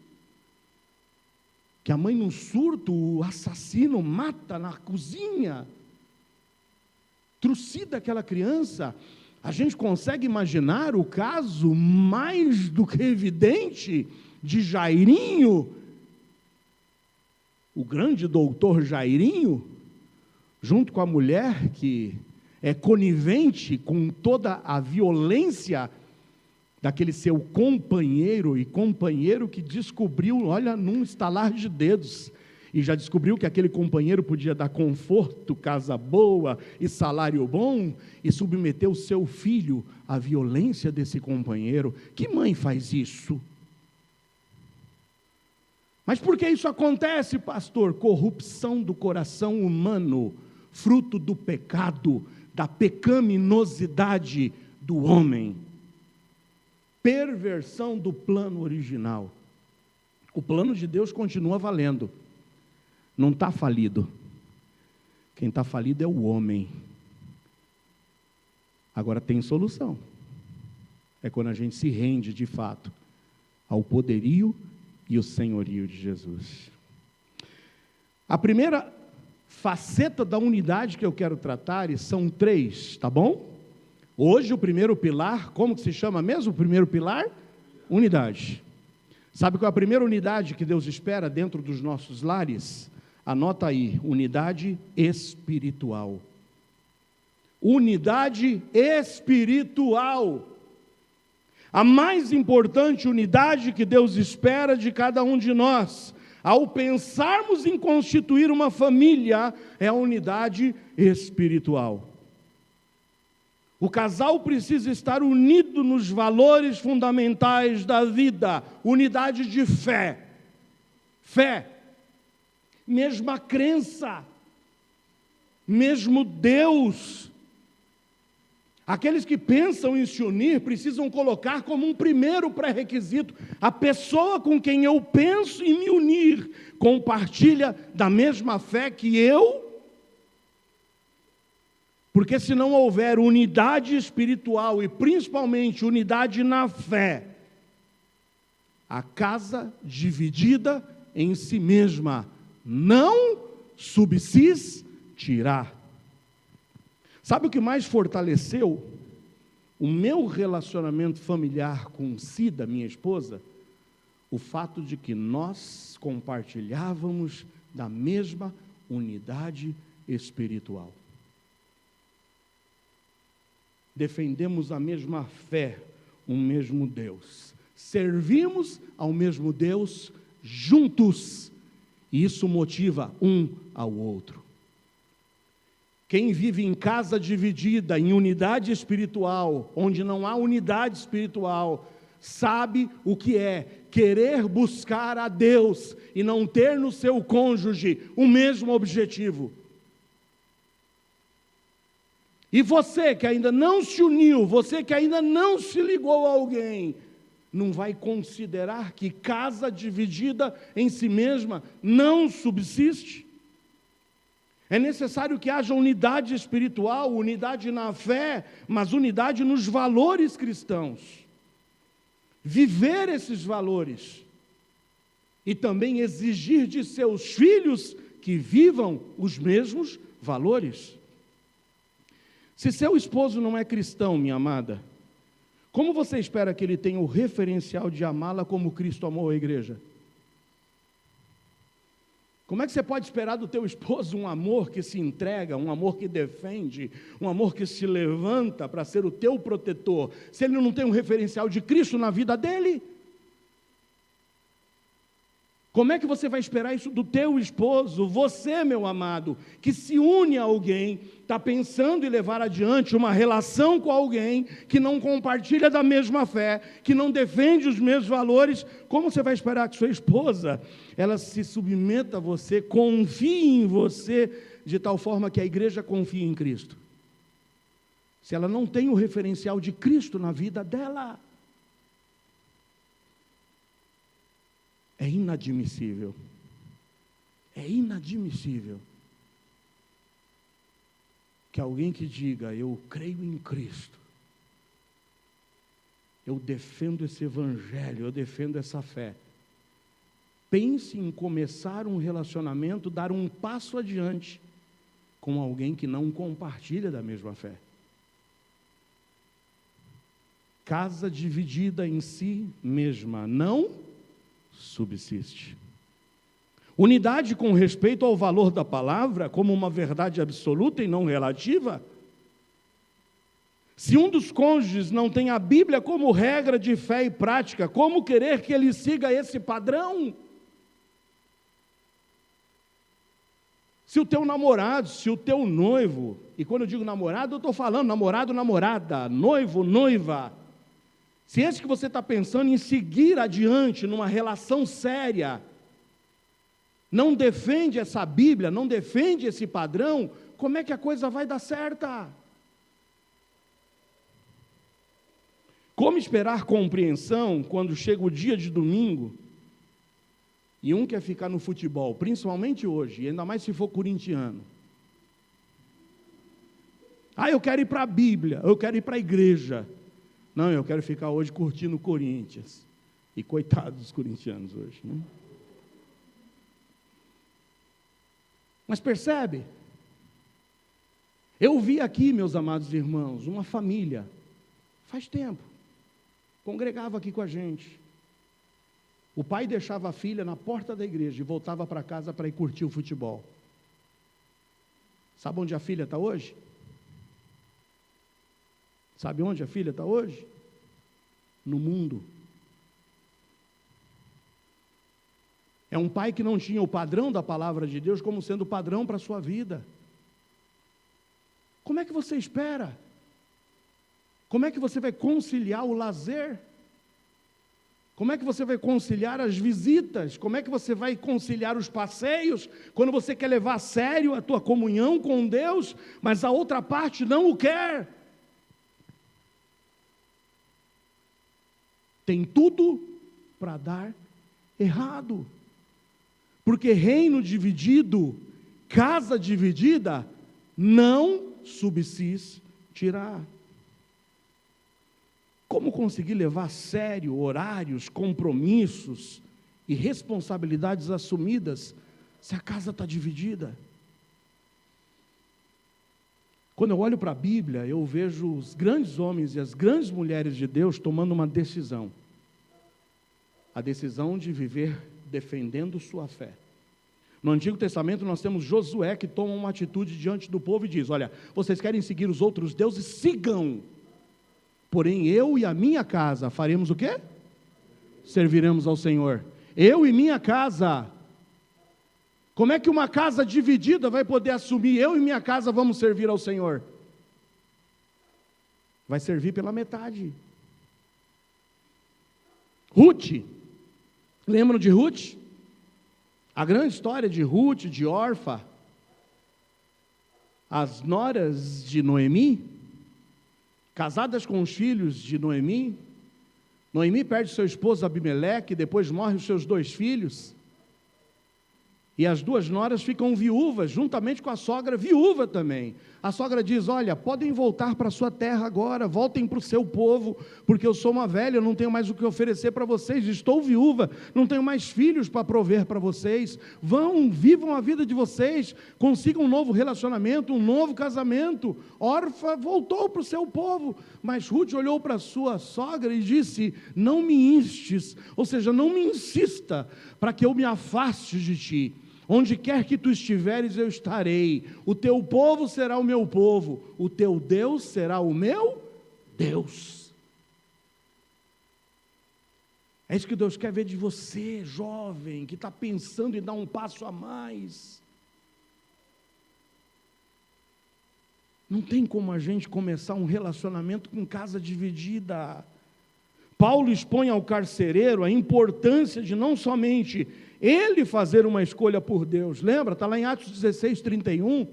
que a mãe num surto, o assassino mata na cozinha, trucida aquela criança. A gente consegue imaginar o caso mais do que evidente de Jairinho, o grande doutor Jairinho, junto com a mulher que é conivente com toda a violência daquele seu companheiro, e companheiro que descobriu, olha, num estalar de dedos, e já descobriu que aquele companheiro podia dar conforto, casa boa e salário bom, e submeteu o seu filho à violência desse companheiro. Que mãe faz isso? Mas por que isso acontece, pastor? Corrupção do coração humano, fruto do pecado, da pecaminosidade do homem. Perversão do plano original. O plano de Deus continua valendo, não está falido. Quem está falido é o homem. Agora tem solução, é quando a gente se rende de fato ao poderio e o senhorio de Jesus. A primeira faceta da unidade que eu quero tratar, e são 3, tá bom? Hoje o primeiro pilar, como que se chama mesmo o primeiro pilar? Unidade. Sabe qual é a primeira unidade que Deus espera dentro dos nossos lares? Anota aí, unidade espiritual. Unidade espiritual. A mais importante unidade que Deus espera de cada um de nós, ao pensarmos em constituir uma família, é a unidade espiritual. O casal precisa estar unido nos valores fundamentais da vida, unidade de fé. Fé, mesma crença, mesmo Deus. Aqueles que pensam em se unir precisam colocar como um primeiro pré-requisito: a pessoa com quem eu penso em me unir compartilha da mesma fé que eu? Porque se não houver unidade espiritual e principalmente unidade na fé, a casa dividida em si mesma não subsistirá. Sabe o que mais fortaleceu o meu relacionamento familiar com Cida, minha esposa? O fato de que nós compartilhávamos da mesma unidade espiritual. Defendemos a mesma fé, o mesmo Deus. Servimos ao mesmo Deus juntos. E isso motiva um ao outro. Quem vive em casa dividida, em unidade espiritual, onde não há unidade espiritual, sabe o que é querer buscar a Deus e não ter no seu cônjuge o mesmo objetivo. E você que ainda não se uniu, você que ainda não se ligou a alguém, não vai considerar que casa dividida em si mesma não subsiste? É necessário que haja unidade espiritual, unidade na fé, mas unidade nos valores cristãos. Viver esses valores e também exigir de seus filhos que vivam os mesmos valores. Se seu esposo não é cristão, minha amada, como você espera que ele tenha o referencial de amá-la como Cristo amou a igreja? Como é que você pode esperar do teu esposo um amor que se entrega, um amor que defende, um amor que se levanta para ser o teu protetor, se ele não tem um referencial de Cristo na vida dele? Como é que você vai esperar isso do teu esposo? Você, meu amado, que se une a alguém, está pensando em levar adiante uma relação com alguém que não compartilha da mesma fé, que não defende os mesmos valores, como você vai esperar que sua esposa, ela se submeta a você, confie em você, de tal forma que a igreja confie em Cristo? Se ela não tem o referencial de Cristo na vida dela, é inadmissível. É inadmissível que alguém que diga: eu creio em Cristo, eu defendo esse evangelho, eu defendo essa fé, pense em começar um relacionamento, dar um passo adiante com alguém que não compartilha da mesma fé. Casa dividida em si mesma não subsiste. Unidade com respeito ao valor da palavra como uma verdade absoluta e não relativa. Se um dos cônjuges não tem a Bíblia como regra de fé e prática, como querer que ele siga esse padrão? Se o teu namorado, se o teu noivo, e quando eu digo namorado, eu estou falando namorado, namorada, noivo, noiva, se esse que você está pensando em seguir adiante numa relação séria, não defende essa Bíblia, não defende esse padrão, como é que a coisa vai dar certa? Como esperar compreensão quando chega o dia de domingo e um quer ficar no futebol, principalmente hoje, e ainda mais se for corintiano? Eu quero ir para a Bíblia, eu quero ir para a igreja. Não, eu quero ficar hoje curtindo o Corinthians. E coitados dos corintianos hoje, né? Mas percebe? Eu vi aqui, meus amados irmãos, uma família, faz tempo, congregava aqui com a gente. O pai deixava a filha na porta da igreja e voltava para casa para ir curtir o futebol. Sabe onde a filha está hoje? Sabe onde a filha está hoje? No mundo. É um pai que não tinha o padrão da palavra de Deus como sendo o padrão para a sua vida. Como é que você espera? Como é que você vai conciliar o lazer? Como é que você vai conciliar as visitas? Como é que você vai conciliar os passeios? Quando você quer levar a sério a tua comunhão com Deus, mas a outra parte não o quer. Tem tudo para dar errado. Porque reino dividido, casa dividida, não subsistirá. Como conseguir levar a sério horários, compromissos e responsabilidades assumidas se a casa está dividida? Quando eu olho para a Bíblia, eu vejo os grandes homens e as grandes mulheres de Deus tomando uma decisão. A decisão de viver defendendo sua fé. No Antigo Testamento nós temos Josué que toma uma atitude diante do povo e diz: olha, vocês querem seguir os outros deuses? Sigam! Porém eu e a minha casa faremos o quê? Serviremos ao Senhor. Eu e minha casa. Como é que uma casa dividida vai poder assumir? Eu e minha casa vamos servir ao Senhor? Vai servir pela metade. Ruth, lembram de Ruth? A grande história de Ruth, de Orfa, as noras de Noemi, casadas com os filhos de Noemi. Noemi perde seu esposo Abimeleque, depois morre os seus 2 filhos, e as 2 noras ficam viúvas, juntamente com a sogra viúva também. A sogra diz: olha, podem voltar para a sua terra agora, voltem para o seu povo, porque eu sou uma velha, eu não tenho mais o que oferecer para vocês, estou viúva, não tenho mais filhos para prover para vocês, vão, vivam a vida de vocês, consigam um novo relacionamento, um novo casamento. Orfa voltou para o seu povo, mas Ruth olhou para a sua sogra e disse: não me instes, ou seja, não me insista para que eu me afaste de ti. Onde quer que tu estiveres, eu estarei. O teu povo será o meu povo. O teu Deus será o meu Deus. É isso que Deus quer ver de você, jovem, que está pensando em dar um passo a mais. Não tem como a gente começar um relacionamento com casa dividida. Paulo expõe ao carcereiro a importância de não somente ele fazer uma escolha por Deus. Lembra? Está lá em Atos 16, 31.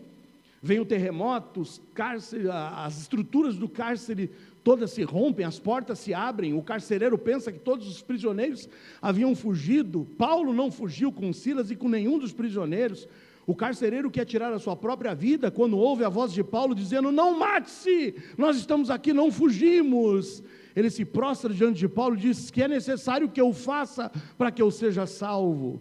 Vem o terremoto, as estruturas do cárcere todas se rompem, as portas se abrem, o carcereiro pensa que todos os prisioneiros haviam fugido. Paulo não fugiu com Silas e com nenhum dos prisioneiros. O carcereiro quer tirar a sua própria vida quando ouve a voz de Paulo dizendo: não mate-se, nós estamos aqui, não fugimos. Ele se prostra diante de Paulo e diz: que é necessário que eu faça para que eu seja salvo?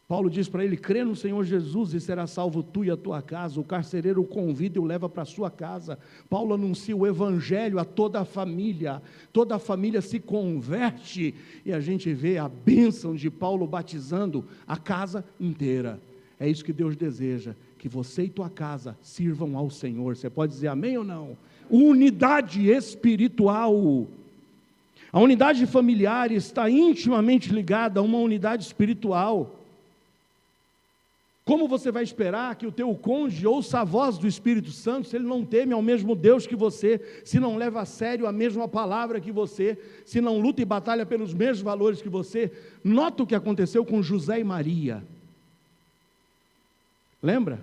Paulo diz para ele: crê no Senhor Jesus e será salvo tu e a tua casa. O carcereiro o convida e o leva para a sua casa. Paulo anuncia o evangelho a toda a família se converte, e a gente vê a bênção de Paulo batizando a casa inteira. É isso que Deus deseja, que você e tua casa sirvam ao Senhor. Você pode dizer amém ou não? Unidade espiritual. A unidade familiar está intimamente ligada a uma unidade espiritual. Como você vai esperar que o teu cônjuge ouça a voz do Espírito Santo se ele não teme ao mesmo Deus que você, se não leva a sério a mesma palavra que você, se não luta e batalha pelos mesmos valores que você? Nota o que aconteceu com José e Maria. Lembra?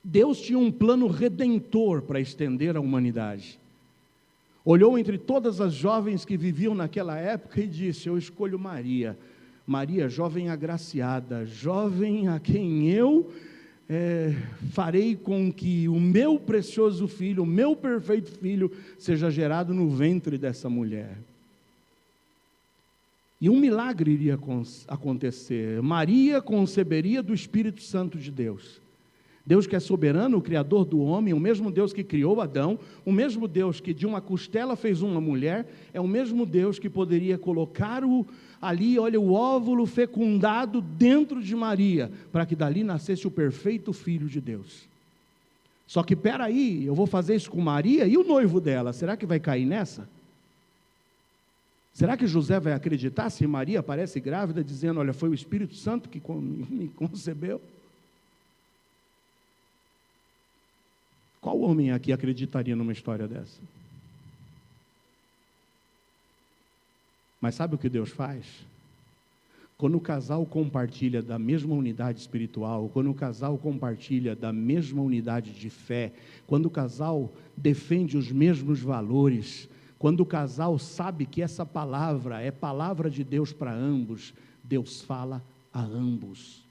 Deus tinha um plano redentor para estender a humanidade. Olhou entre todas as jovens que viviam naquela época e disse: eu escolho Maria. Maria, jovem agraciada, jovem a quem eu farei com que o meu precioso filho, o meu perfeito filho, seja gerado no ventre dessa mulher. E um milagre iria acontecer. Maria conceberia do Espírito Santo de Deus. Deus que é soberano, o Criador do homem, o mesmo Deus que criou Adão, o mesmo Deus que de uma costela fez uma mulher, é o mesmo Deus que poderia colocar o óvulo fecundado dentro de Maria, para que dali nascesse o perfeito Filho de Deus. Só que, peraí, eu vou fazer isso com Maria e o noivo dela, será que vai cair nessa? Será que José vai acreditar se Maria aparece grávida, dizendo, olha, foi o Espírito Santo que me concebeu? Qual homem aqui acreditaria numa história dessa? Mas sabe o que Deus faz? Quando o casal compartilha da mesma unidade espiritual, quando o casal compartilha da mesma unidade de fé, quando o casal defende os mesmos valores, quando o casal sabe que essa palavra é palavra de Deus para ambos, Deus fala a ambos.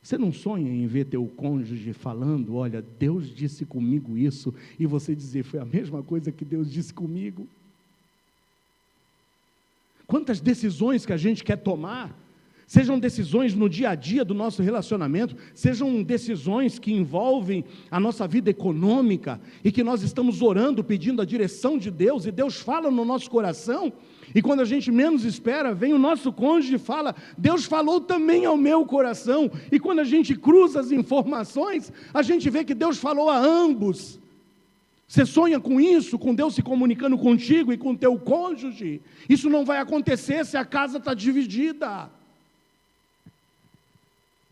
Você não sonha em ver teu cônjuge falando, olha, Deus disse comigo isso, e você dizer, foi a mesma coisa que Deus disse comigo? Quantas decisões que a gente quer tomar, sejam decisões no dia a dia do nosso relacionamento, sejam decisões que envolvem a nossa vida econômica, e que nós estamos orando, pedindo a direção de Deus, e Deus fala no nosso coração, e quando a gente menos espera, vem o nosso cônjuge e fala, Deus falou também ao meu coração, e quando a gente cruza as informações, a gente vê que Deus falou a ambos. Você sonha com isso, com Deus se comunicando contigo e com teu cônjuge? Isso não vai acontecer se a casa está dividida.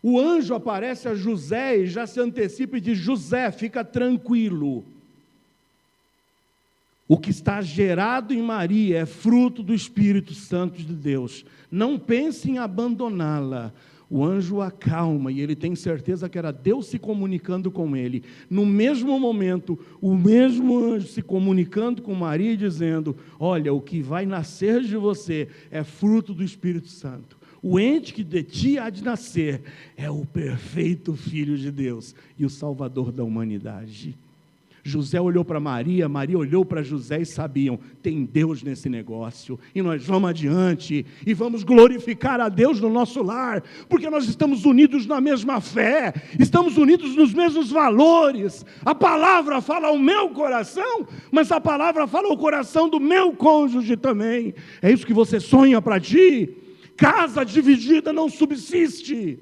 O anjo aparece a José e já se antecipa e diz, José, fica tranquilo. O que está gerado em Maria é fruto do Espírito Santo de Deus. Não pense em abandoná-la. O anjo acalma e ele tem certeza que era Deus se comunicando com ele. No mesmo momento, o mesmo anjo se comunicando com Maria e dizendo, olha, o que vai nascer de você é fruto do Espírito Santo. O ente que de ti há de nascer é o perfeito Filho de Deus e o Salvador da humanidade. José olhou para Maria, Maria olhou para José e sabiam, tem Deus nesse negócio, e nós vamos adiante, e vamos glorificar a Deus no nosso lar, porque nós estamos unidos na mesma fé, estamos unidos nos mesmos valores, a palavra fala ao meu coração, mas a palavra fala ao coração do meu cônjuge também. É isso que você sonha para ti? Casa dividida não subsiste.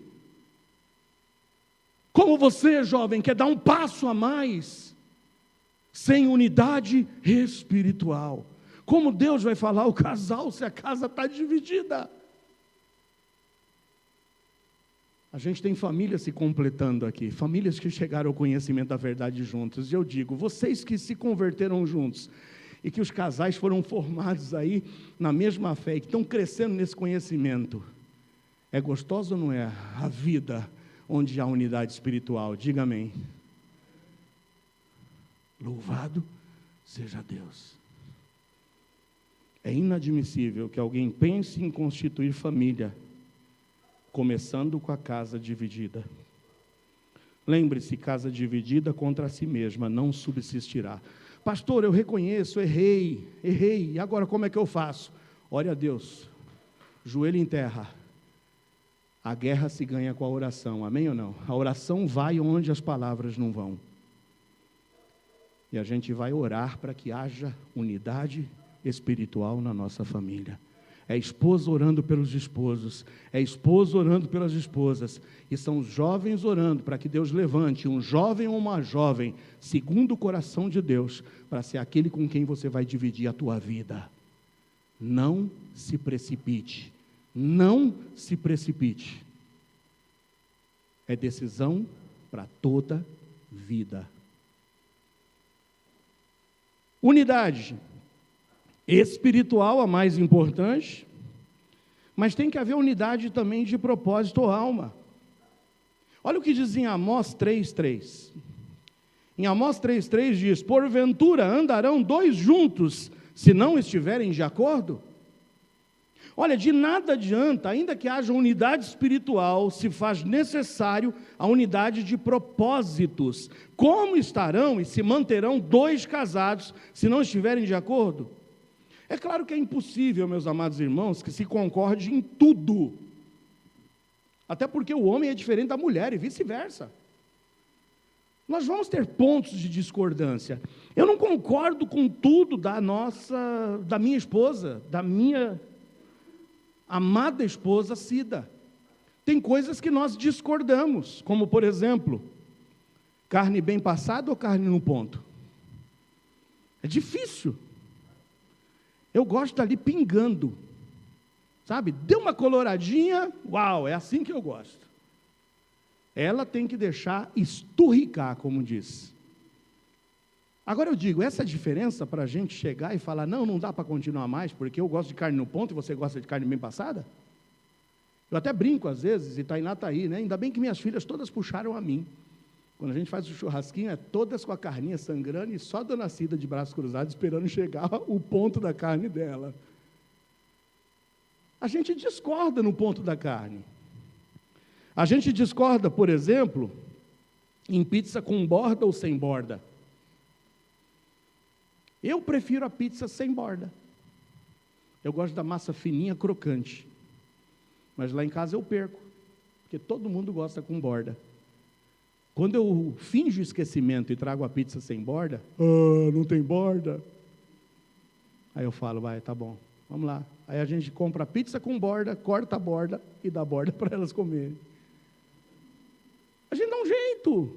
Como você, jovem, quer dar um passo a mais, sem unidade espiritual? Como Deus vai falar ao casal se a casa está dividida? A gente tem famílias se completando aqui, famílias que chegaram ao conhecimento da verdade juntos. E eu digo, vocês que se converteram juntos, e que os casais foram formados aí na mesma fé, e que estão crescendo nesse conhecimento, é gostoso ou não é a vida onde há unidade espiritual? Diga amém. Louvado seja Deus. É inadmissível que alguém pense em constituir família, começando com a casa dividida. Lembre-se, casa dividida contra si mesma não subsistirá. Pastor, eu reconheço, errei, e agora como é que eu faço? Ore a Deus, joelho em terra. A guerra se ganha com a oração, amém ou não? A oração vai onde as palavras não vão. E a gente vai orar para que haja unidade espiritual na nossa família. É esposa orando pelos esposos, é esposo orando pelas esposas, e são os jovens orando para que Deus levante um jovem ou uma jovem, segundo o coração de Deus, para ser aquele com quem você vai dividir a tua vida. Não se precipite, não se precipite. É decisão para toda vida. Unidade espiritual, a mais importante, mas tem que haver unidade também de propósito ou alma. Olha o que diz em Amós 3,3. Em Amós 3,3 diz, porventura andarão dois juntos, se não estiverem de acordo? Olha, de nada adianta, ainda que haja unidade espiritual, se faz necessário a unidade de propósitos. Como estarão e se manterão dois casados, se não estiverem de acordo? É claro que é impossível, meus amados irmãos, que se concorde em tudo. Até porque o homem é diferente da mulher e vice-versa. Nós vamos ter pontos de discordância. Eu não concordo com tudo da minha esposa, da minha amada esposa Cida. Tem coisas que nós discordamos, como por exemplo, carne bem passada ou carne no ponto? É difícil. Eu gosto ali pingando, sabe? Deu uma coloradinha, uau, é assim que eu gosto. Ela tem que deixar esturricar, como diz. Agora eu digo, essa diferença para a gente chegar e falar, não dá para continuar mais, porque eu gosto de carne no ponto e você gosta de carne bem passada? Eu até brinco às vezes, e Tainá está aí, né? Ainda bem que minhas filhas todas puxaram a mim. Quando a gente faz o churrasquinho, é todas com a carninha sangrando e só a dona Cida de braços cruzados esperando chegar o ponto da carne dela. A gente discorda no ponto da carne. A gente discorda, por exemplo, em pizza com borda ou sem borda. Eu prefiro a pizza sem borda. Eu gosto da massa fininha, crocante. Mas lá em casa eu perco, porque todo mundo gosta com borda. Quando eu finjo esquecimento e trago a pizza sem borda, não tem borda. Aí eu falo, vai, tá bom, vamos lá. Aí a gente compra a pizza com borda, corta a borda e dá borda para elas comerem. A gente dá um jeito.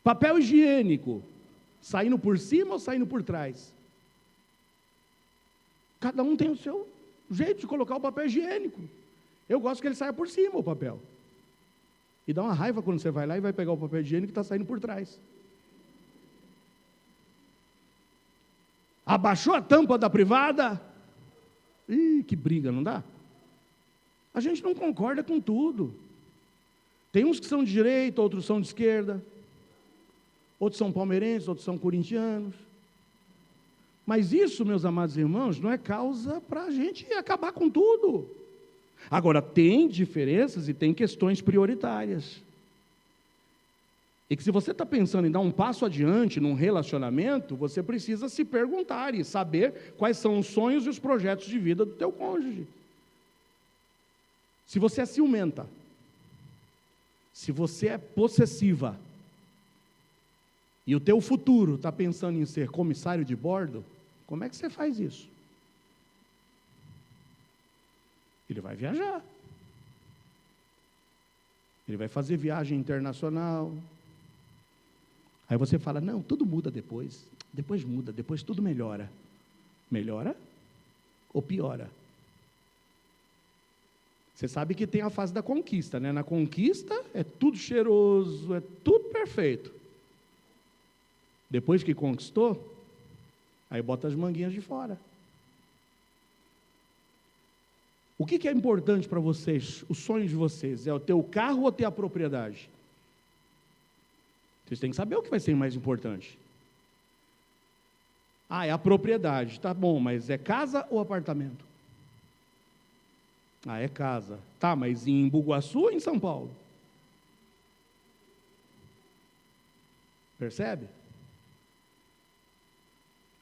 Papel higiênico, saindo por cima ou saindo por trás? Cada um tem o seu jeito de colocar o papel higiênico. Eu gosto que ele saia por cima, o papel. E dá uma raiva quando você vai lá e vai pegar o papel higiênico que está saindo por trás. Abaixou a tampa da privada? Ih, que briga, não dá? A gente não concorda com tudo. Tem uns que são de direita, outros são de esquerda. Outros são palmeirenses, outros são corintianos. Mas isso, meus amados irmãos, não é causa para a gente acabar com tudo. Agora, tem diferenças e tem questões prioritárias. E que se você está pensando em dar um passo adiante num relacionamento, você precisa se perguntar e saber quais são os sonhos e os projetos de vida do teu cônjuge. Se você é ciumenta, se você é possessiva, e o teu futuro está pensando em ser comissário de bordo, como é que você faz isso? Ele vai viajar. Ele vai fazer viagem internacional. Aí você fala, não, tudo muda depois. Depois muda, depois tudo melhora. Melhora ou piora? Você sabe que tem a fase da conquista, né? Na conquista é tudo cheiroso, é tudo perfeito. Depois que conquistou, aí bota as manguinhas de fora. O que é importante para vocês, os sonhos de vocês? É o ter o carro ou ter a propriedade? Vocês têm que saber o que vai ser mais importante. É a propriedade, tá bom, mas é casa ou apartamento? É casa. Tá, mas em Bugaçu ou em São Paulo? Percebe?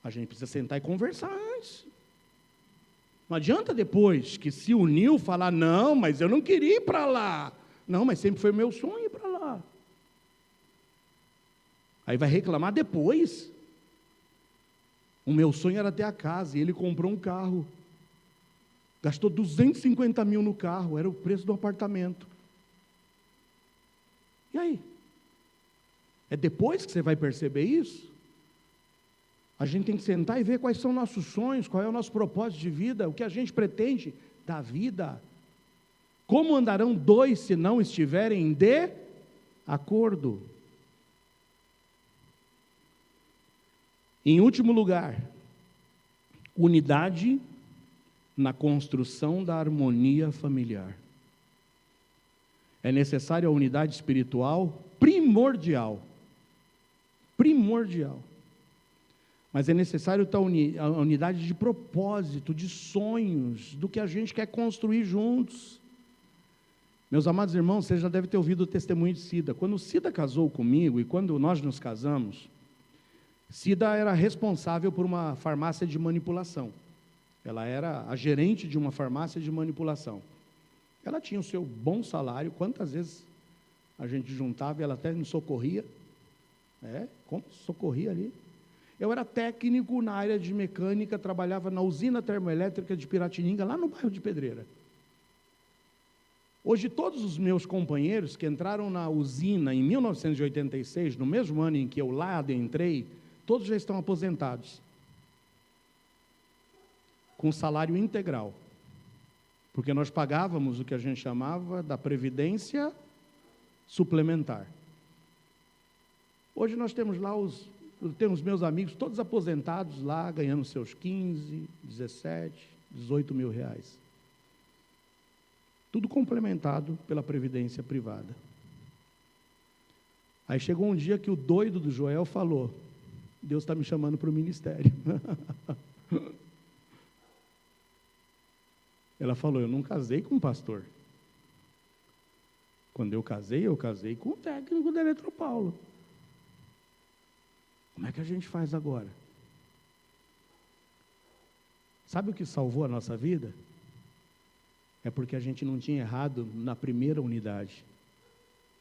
A gente precisa sentar e conversar antes. Não adianta depois que se uniu falar, não, mas eu não queria ir para lá. Não, mas sempre foi meu sonho ir para lá. Aí vai reclamar depois. O meu sonho era ter a casa, e ele comprou um carro. Gastou 250 mil no carro, era o preço do apartamento. E aí? É depois que você vai perceber isso? A gente tem que sentar e ver quais são nossos sonhos, qual é o nosso propósito de vida, o que a gente pretende da vida. Como andarão dois se não estiverem de acordo? Em último lugar, unidade na construção da harmonia familiar. É necessária a unidade espiritual primordial. Primordial. Mas é necessário a unidade de propósito, de sonhos, do que a gente quer construir juntos. Meus amados irmãos, você já deve ter ouvido o testemunho de Cida. Quando Cida casou comigo e quando nós nos casamos, Cida era responsável por uma farmácia de manipulação. Ela era a gerente de uma farmácia de manipulação. Ela tinha o seu bom salário. Quantas vezes a gente juntava e ela até nos socorria? Como socorria ali? Eu era técnico na área de mecânica, trabalhava na usina termoelétrica de Piratininga, lá no bairro de Pedreira. Hoje, todos os meus companheiros que entraram na usina em 1986, no mesmo ano em que eu lá adentrei, todos já estão aposentados, com salário integral, porque nós pagávamos o que a gente chamava da previdência suplementar. Hoje nós temos lá temos meus amigos todos aposentados lá, ganhando seus 15, 17, 18 mil reais. Tudo complementado pela previdência privada. Aí chegou um dia que o doido do Joel falou: Deus está me chamando para o ministério. Ela falou: eu não casei com um pastor. Quando eu casei com o técnico da Eletropaulo. Como é que a gente faz agora? Sabe o que salvou a nossa vida? É porque a gente não tinha errado na primeira unidade.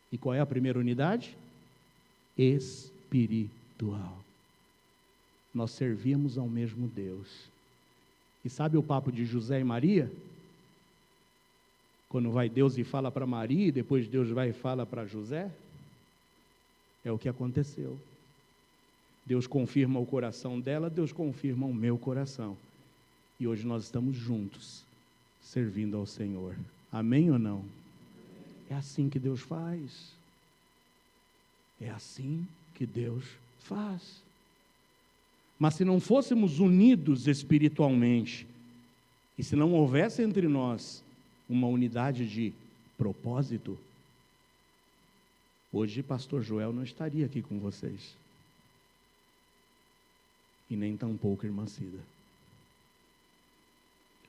E qual é a primeira unidade? Espiritual. Nós servíamos ao mesmo Deus. E sabe o papo de José e Maria? Quando vai Deus e fala para Maria, e depois Deus vai e fala para José? É o que aconteceu. Deus confirma o coração dela, Deus confirma o meu coração. E hoje nós estamos juntos, servindo ao Senhor. Amém ou não? É assim que Deus faz. É assim que Deus faz. Mas se não fôssemos unidos espiritualmente, e se não houvesse entre nós uma unidade de propósito, hoje pastor Joel não estaria aqui com vocês. E nem tampouco irmã Cida.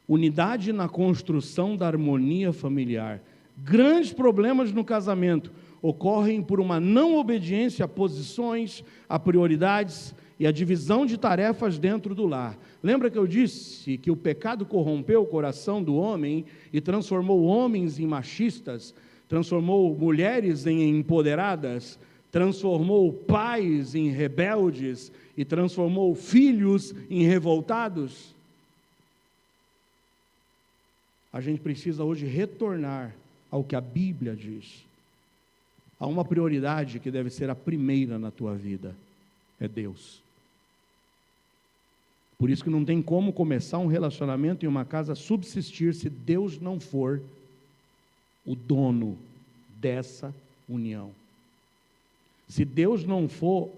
Unidade na construção da harmonia familiar. Grandes problemas no casamento ocorrem por uma não obediência a posições, a prioridades e a divisão de tarefas dentro do lar. Lembra que eu disse que o pecado corrompeu o coração do homem e transformou homens em machistas, transformou mulheres em empoderadas, transformou pais em rebeldes e transformou filhos em revoltados? A gente precisa hoje retornar ao que a Bíblia diz. Há uma prioridade que deve ser a primeira na tua vida, é Deus. Por isso que não tem como começar um relacionamento em uma casa subsistir se Deus não for o dono dessa união. Se Deus não for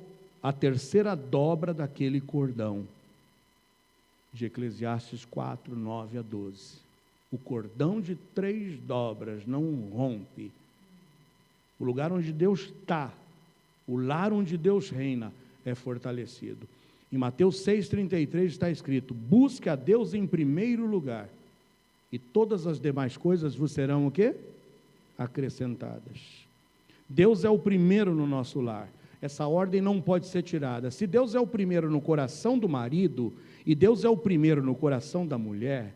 a terceira dobra daquele cordão, de Eclesiastes 4, 9 a 12. O cordão de 3 dobras não rompe. O lugar onde Deus está, o lar onde Deus reina, é fortalecido. Em Mateus 6,33 está escrito: busque a Deus em primeiro lugar, e todas as demais coisas vos serão o quê? Acrescentadas. Deus é o primeiro no nosso lar. Essa ordem não pode ser tirada. Se Deus é o primeiro no coração do marido, e Deus é o primeiro no coração da mulher,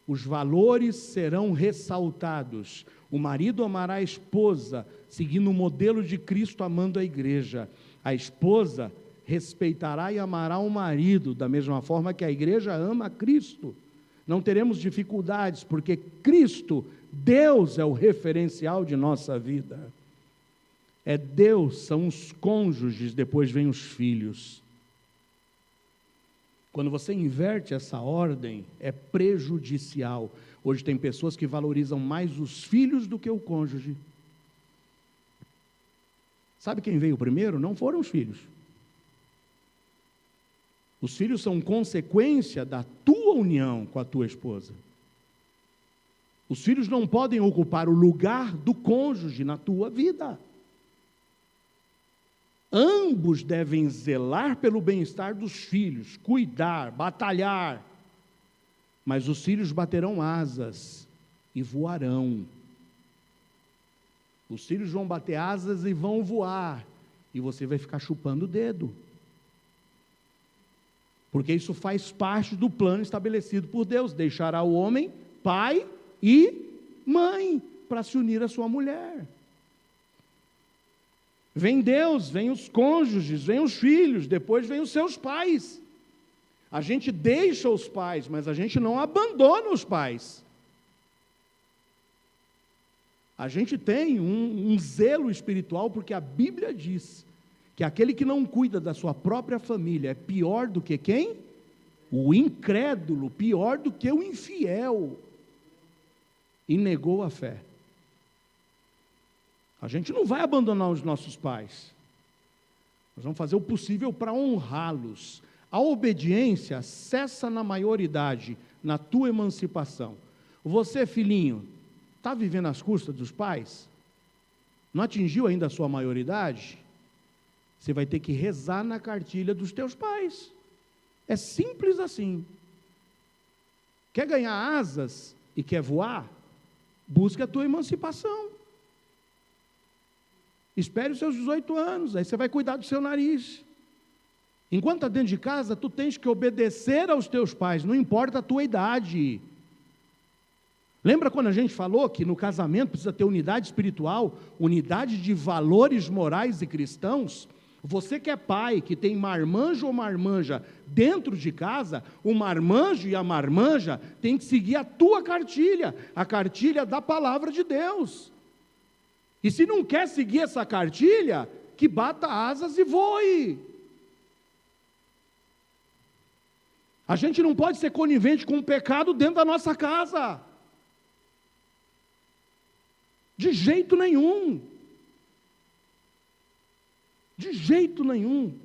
os valores serão ressaltados. O marido amará a esposa, seguindo o modelo de Cristo amando a igreja. A esposa respeitará e amará o marido, da mesma forma que a igreja ama a Cristo. Não teremos dificuldades, porque Cristo, Deus, é o referencial de nossa vida. É Deus, são os cônjuges, depois vem os filhos. Quando você inverte essa ordem, é prejudicial. Hoje tem pessoas que valorizam mais os filhos do que o cônjuge. Sabe quem veio primeiro? Não foram os filhos. Os filhos são consequência da tua união com a tua esposa. Os filhos não podem ocupar o lugar do cônjuge na tua vida. Ambos devem zelar pelo bem-estar dos filhos, cuidar, batalhar. Mas os filhos baterão asas e voarão. Os filhos vão bater asas e vão voar. E você vai ficar chupando o dedo. Porque isso faz parte do plano estabelecido por Deus. Deixará o homem pai e mãe para se unir à sua mulher. Vem Deus, vem os cônjuges, vem os filhos, depois vem os seus pais. A gente deixa os pais, mas a gente não abandona os pais. A gente tem um zelo espiritual, porque a Bíblia diz que aquele que não cuida da sua própria família é pior do que quem? O incrédulo, pior do que o infiel. E negou a fé. A gente não vai abandonar os nossos pais. Nós vamos fazer o possível para honrá-los. A obediência cessa na maioridade, na tua emancipação. Você, filhinho, está vivendo às custas dos pais? Não atingiu ainda a sua maioridade? Você vai ter que rezar na cartilha dos teus pais. É simples assim. Quer ganhar asas e quer voar? Busca a tua emancipação. Espere os seus 18 anos, aí você vai cuidar do seu nariz. Enquanto está dentro de casa, tu tens que obedecer aos teus pais, não importa a tua idade. Lembra quando a gente falou que no casamento precisa ter unidade espiritual, unidade de valores morais e cristãos? Você que é pai, que tem marmanjo ou marmanja dentro de casa, o marmanjo e a marmanja têm que seguir a tua cartilha, a cartilha da palavra de Deus. E se não quer seguir essa cartilha, que bata asas e voe. A gente não pode ser conivente com o pecado dentro da nossa casa. De jeito nenhum. De jeito nenhum.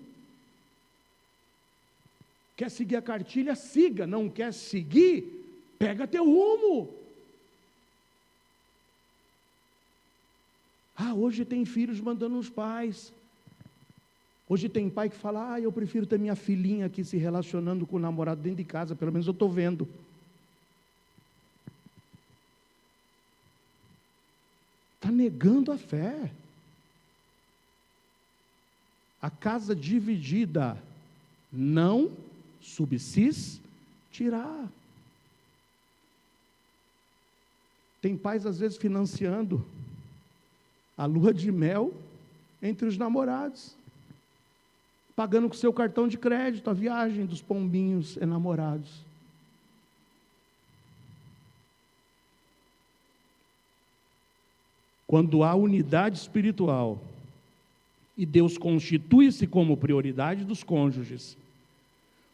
Quer seguir a cartilha? Siga. Não quer seguir? Pega teu rumo. Hoje tem filhos mandando os pais. Hoje tem pai que fala, eu prefiro ter minha filhinha aqui se relacionando com o namorado dentro de casa, pelo menos eu estou vendo. Está negando a fé. A casa dividida não subsistirá. Tem pais às vezes financiando a lua de mel entre os namorados, pagando com seu cartão de crédito a viagem dos pombinhos enamorados. Quando há unidade espiritual e Deus constitui-se como prioridade dos cônjuges,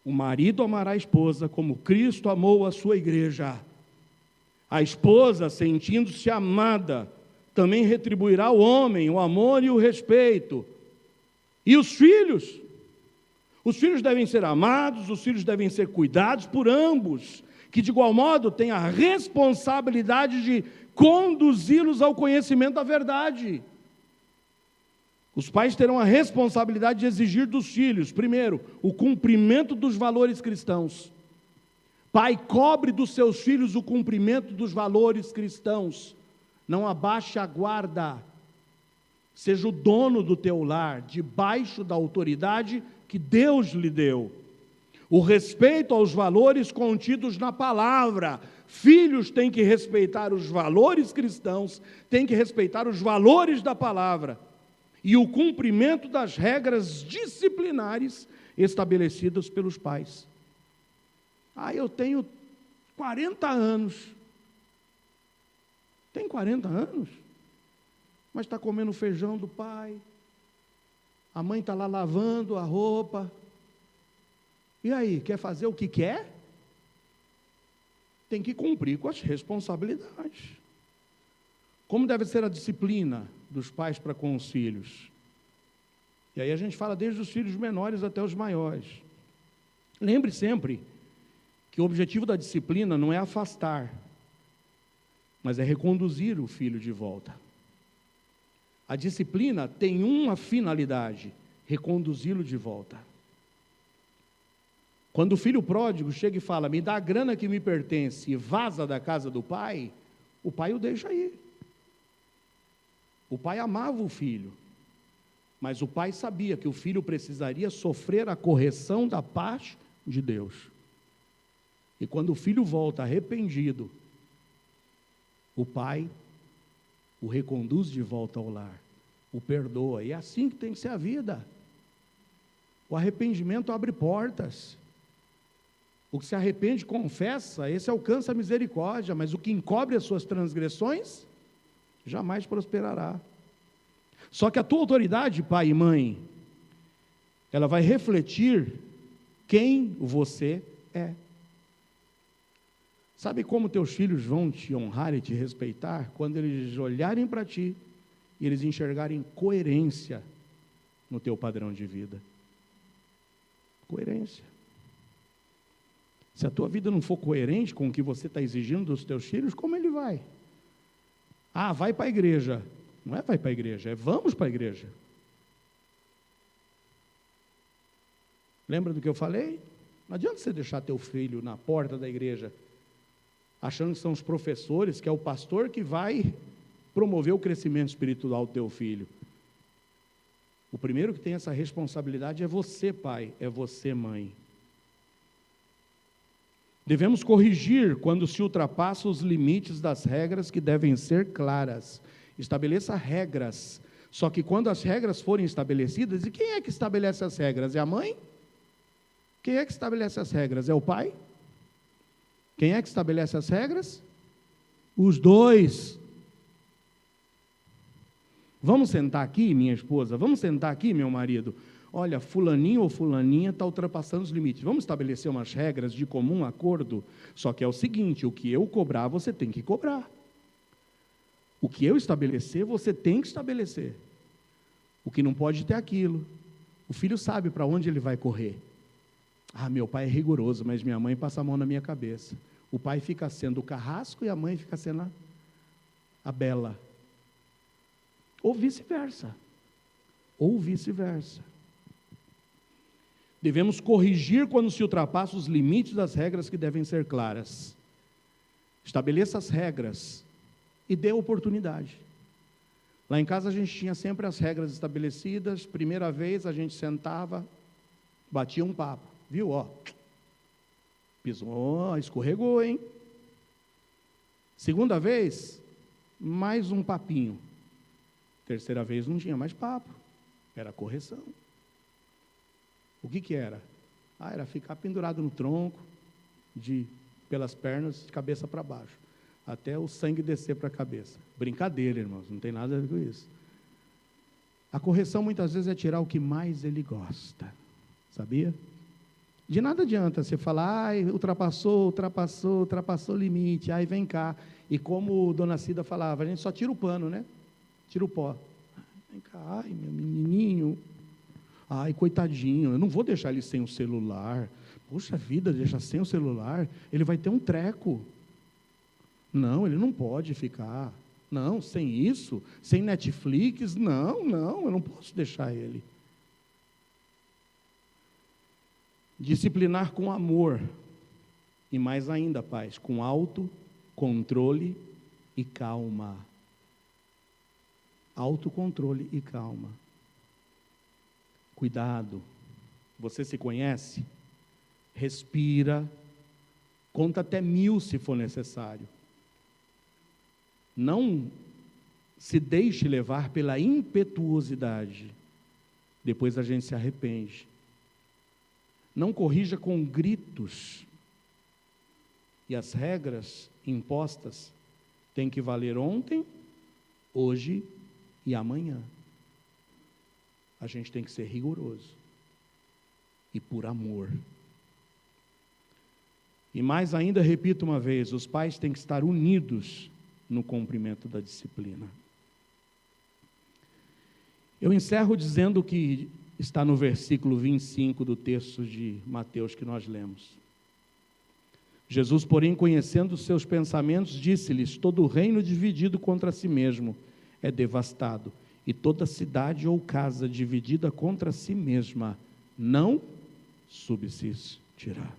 o marido amará a esposa como Cristo amou a sua igreja. A esposa, sentindo-se amada, também retribuirá ao homem o amor e o respeito. E os filhos? Os filhos devem ser amados, os filhos devem ser cuidados por ambos, que de igual modo têm a responsabilidade de conduzi-los ao conhecimento da verdade. Os pais terão a responsabilidade de exigir dos filhos, primeiro, o cumprimento dos valores cristãos. Pai, cobre dos seus filhos o cumprimento dos valores cristãos. Não abaixe a guarda. Seja o dono do teu lar, debaixo da autoridade que Deus lhe deu. O respeito aos valores contidos na palavra. Filhos têm que respeitar os valores cristãos, têm que respeitar os valores da palavra. E o cumprimento das regras disciplinares estabelecidas pelos pais. Eu tenho 40 anos. Tem 40 anos? Mas está comendo o feijão do pai. A mãe está lá lavando a roupa. E aí, quer fazer o que quer? Tem que cumprir com as responsabilidades. Como deve ser a disciplina dos pais para com os filhos? E aí a gente fala desde os filhos menores até os maiores. Lembre sempre que o objetivo da disciplina não é afastar, mas é reconduzir o filho de volta. A disciplina tem uma finalidade: reconduzi-lo de volta. Quando o filho pródigo chega e fala, me dá a grana que me pertence, e vaza da casa do pai, o pai o deixa ir. O pai amava o filho, mas o pai sabia que o filho precisaria sofrer a correção da parte de Deus. E quando o filho volta arrependido, o pai o reconduz de volta ao lar, o perdoa. E é assim que tem que ser a vida. O arrependimento abre portas. O que se arrepende, confessa, esse alcança a misericórdia, mas o que encobre as suas transgressões, jamais prosperará. Só que a tua autoridade, pai e mãe, ela vai refletir quem você é. Sabe como teus filhos vão te honrar e te respeitar? Quando eles olharem para ti e eles enxergarem coerência no teu padrão de vida. Coerência. Se a tua vida não for coerente com o que você está exigindo dos teus filhos, como ele vai? Ah, vai para a igreja. Não é vai para a igreja, é vamos para a igreja. Lembra do que eu falei? Não adianta você deixar teu filho na porta da igreja, achando que são os professores, que é o pastor que vai promover o crescimento espiritual do teu filho. O primeiro que tem essa responsabilidade é você, pai, é você, mãe. Devemos corrigir quando se ultrapassa os limites das regras que devem ser claras. Estabeleça regras. Só que quando as regras forem estabelecidas, e quem é que estabelece as regras? É a mãe? Quem é que estabelece as regras? É o pai? Quem é que estabelece as regras? Os dois. Vamos sentar aqui, minha esposa? Vamos sentar aqui, meu marido? Olha, fulaninho ou fulaninha está ultrapassando os limites. Vamos estabelecer umas regras de comum acordo? Só que é o seguinte, o que eu cobrar, você tem que cobrar. O que eu estabelecer, você tem que estabelecer. O que não pode ter aquilo. O filho sabe para onde ele vai correr. Ah, meu pai é rigoroso, mas minha mãe passa a mão na minha cabeça. O pai fica sendo o carrasco e a mãe fica sendo a bela. Ou vice-versa. Ou vice-versa. Devemos corrigir quando se ultrapassa os limites das regras que devem ser claras. Estabeleça as regras e dê oportunidade. Lá em casa a gente tinha sempre as regras estabelecidas. Primeira vez a gente sentava, batia um papo. Viu, ó? Pisou, escorregou, hein? Segunda vez, mais um papinho. Terceira vez não tinha mais papo. Era correção. O que era? Ah, era ficar pendurado no tronco, pelas pernas, de cabeça para baixo, até o sangue descer para a cabeça. Brincadeira, irmãos, não tem nada a ver com isso. A correção muitas vezes é tirar o que mais ele gosta, sabia? De nada adianta você falar, ai, ultrapassou o limite, ai, vem cá. E como Dona Cida falava, a gente só tira o pano, né? Tira o pó. Vem cá, ai, meu menininho. Ai, coitadinho, eu não vou deixar ele sem o celular. Poxa vida, deixar sem o celular, ele vai ter um treco. Não, ele não pode ficar. Não, sem isso, sem Netflix, não, eu não posso deixar ele. Disciplinar com amor. E mais ainda, pais, com autocontrole e calma. Autocontrole e calma. Cuidado, você se conhece? Respira, conta até 1000 se for necessário. Não se deixe levar pela impetuosidade, depois a gente se arrepende. Não corrija com gritos, e as regras impostas têm que valer ontem, hoje e amanhã. A gente tem que ser rigoroso e por amor. E mais ainda, repito uma vez, os pais têm que estar unidos no cumprimento da disciplina. Eu encerro dizendo o que está no versículo 25 do texto de Mateus que nós lemos. Jesus, porém, conhecendo os seus pensamentos, disse-lhes: todo reino dividido contra si mesmo é devastado, e toda cidade ou casa dividida contra si mesma não subsistirá.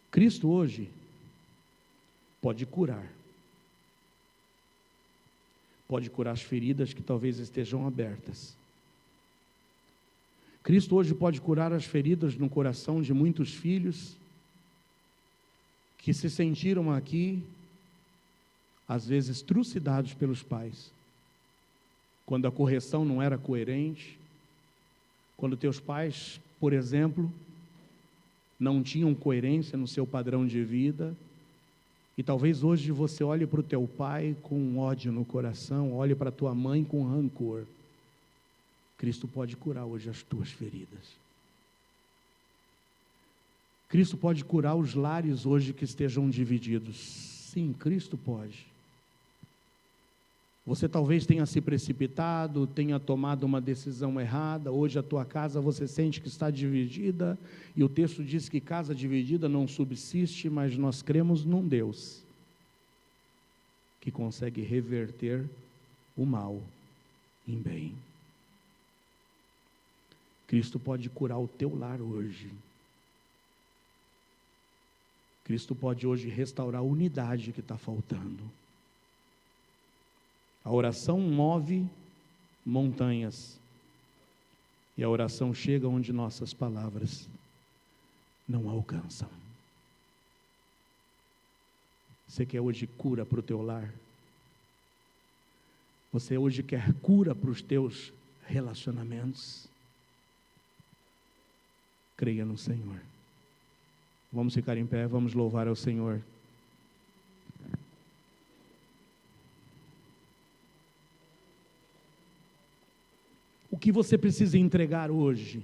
Cristo hoje pode curar. Pode curar as feridas que talvez estejam abertas. Cristo hoje pode curar as feridas no coração de muitos filhos que se sentiram aqui, às vezes trucidados pelos pais, quando a correção não era coerente, quando teus pais, por exemplo, não tinham coerência no seu padrão de vida, e talvez hoje você olhe para o teu pai com ódio no coração, olhe para a tua mãe com rancor. Cristo pode curar hoje as tuas feridas. Cristo pode curar os lares hoje que estejam divididos. Sim, Cristo pode. Você talvez tenha se precipitado, tenha tomado uma decisão errada, hoje a tua casa você sente que está dividida, e o texto diz que casa dividida não subsiste, mas nós cremos num Deus que consegue reverter o mal em bem. Cristo pode curar o teu lar hoje. Cristo pode hoje restaurar a unidade que está faltando. A oração move montanhas, e a oração chega onde nossas palavras não alcançam. Você quer hoje cura para o teu lar? Você hoje quer cura para os teus relacionamentos? Creia no Senhor. Vamos ficar em pé, vamos louvar ao Senhor. O que você precisa entregar hoje?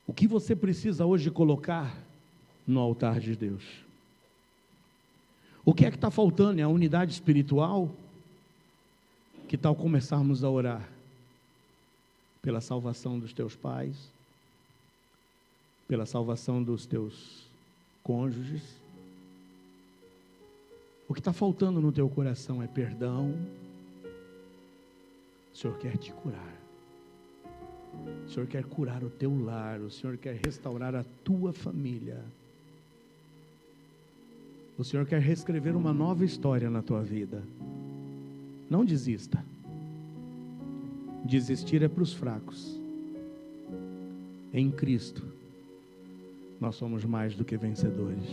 O que você precisa hoje colocar no altar de Deus? O que é que está faltando? É a unidade espiritual? Que tal começarmos a orar pela salvação dos teus pais, pela salvação dos teus cônjuges? O que está faltando no teu coração é perdão. O Senhor quer te curar. O Senhor quer curar o teu lar. O Senhor quer restaurar a tua família. O Senhor quer reescrever uma nova história na tua vida. Não desista. Desistir é para os fracos. Em Cristo, nós somos mais do que vencedores.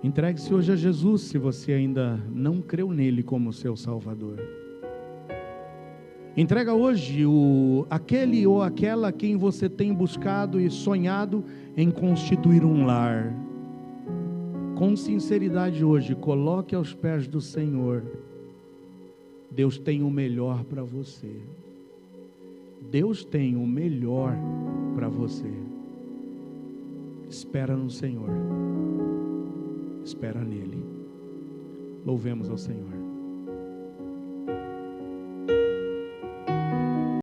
Entregue-se hoje a Jesus, se você ainda não creu nele como seu Salvador. Entrega hoje aquele ou aquela a quem você tem buscado e sonhado em constituir um lar. Com sinceridade hoje, coloque aos pés do Senhor. Deus tem o melhor para você. Deus tem o melhor para você. Espera no Senhor. Espera nele. Louvemos ao Senhor.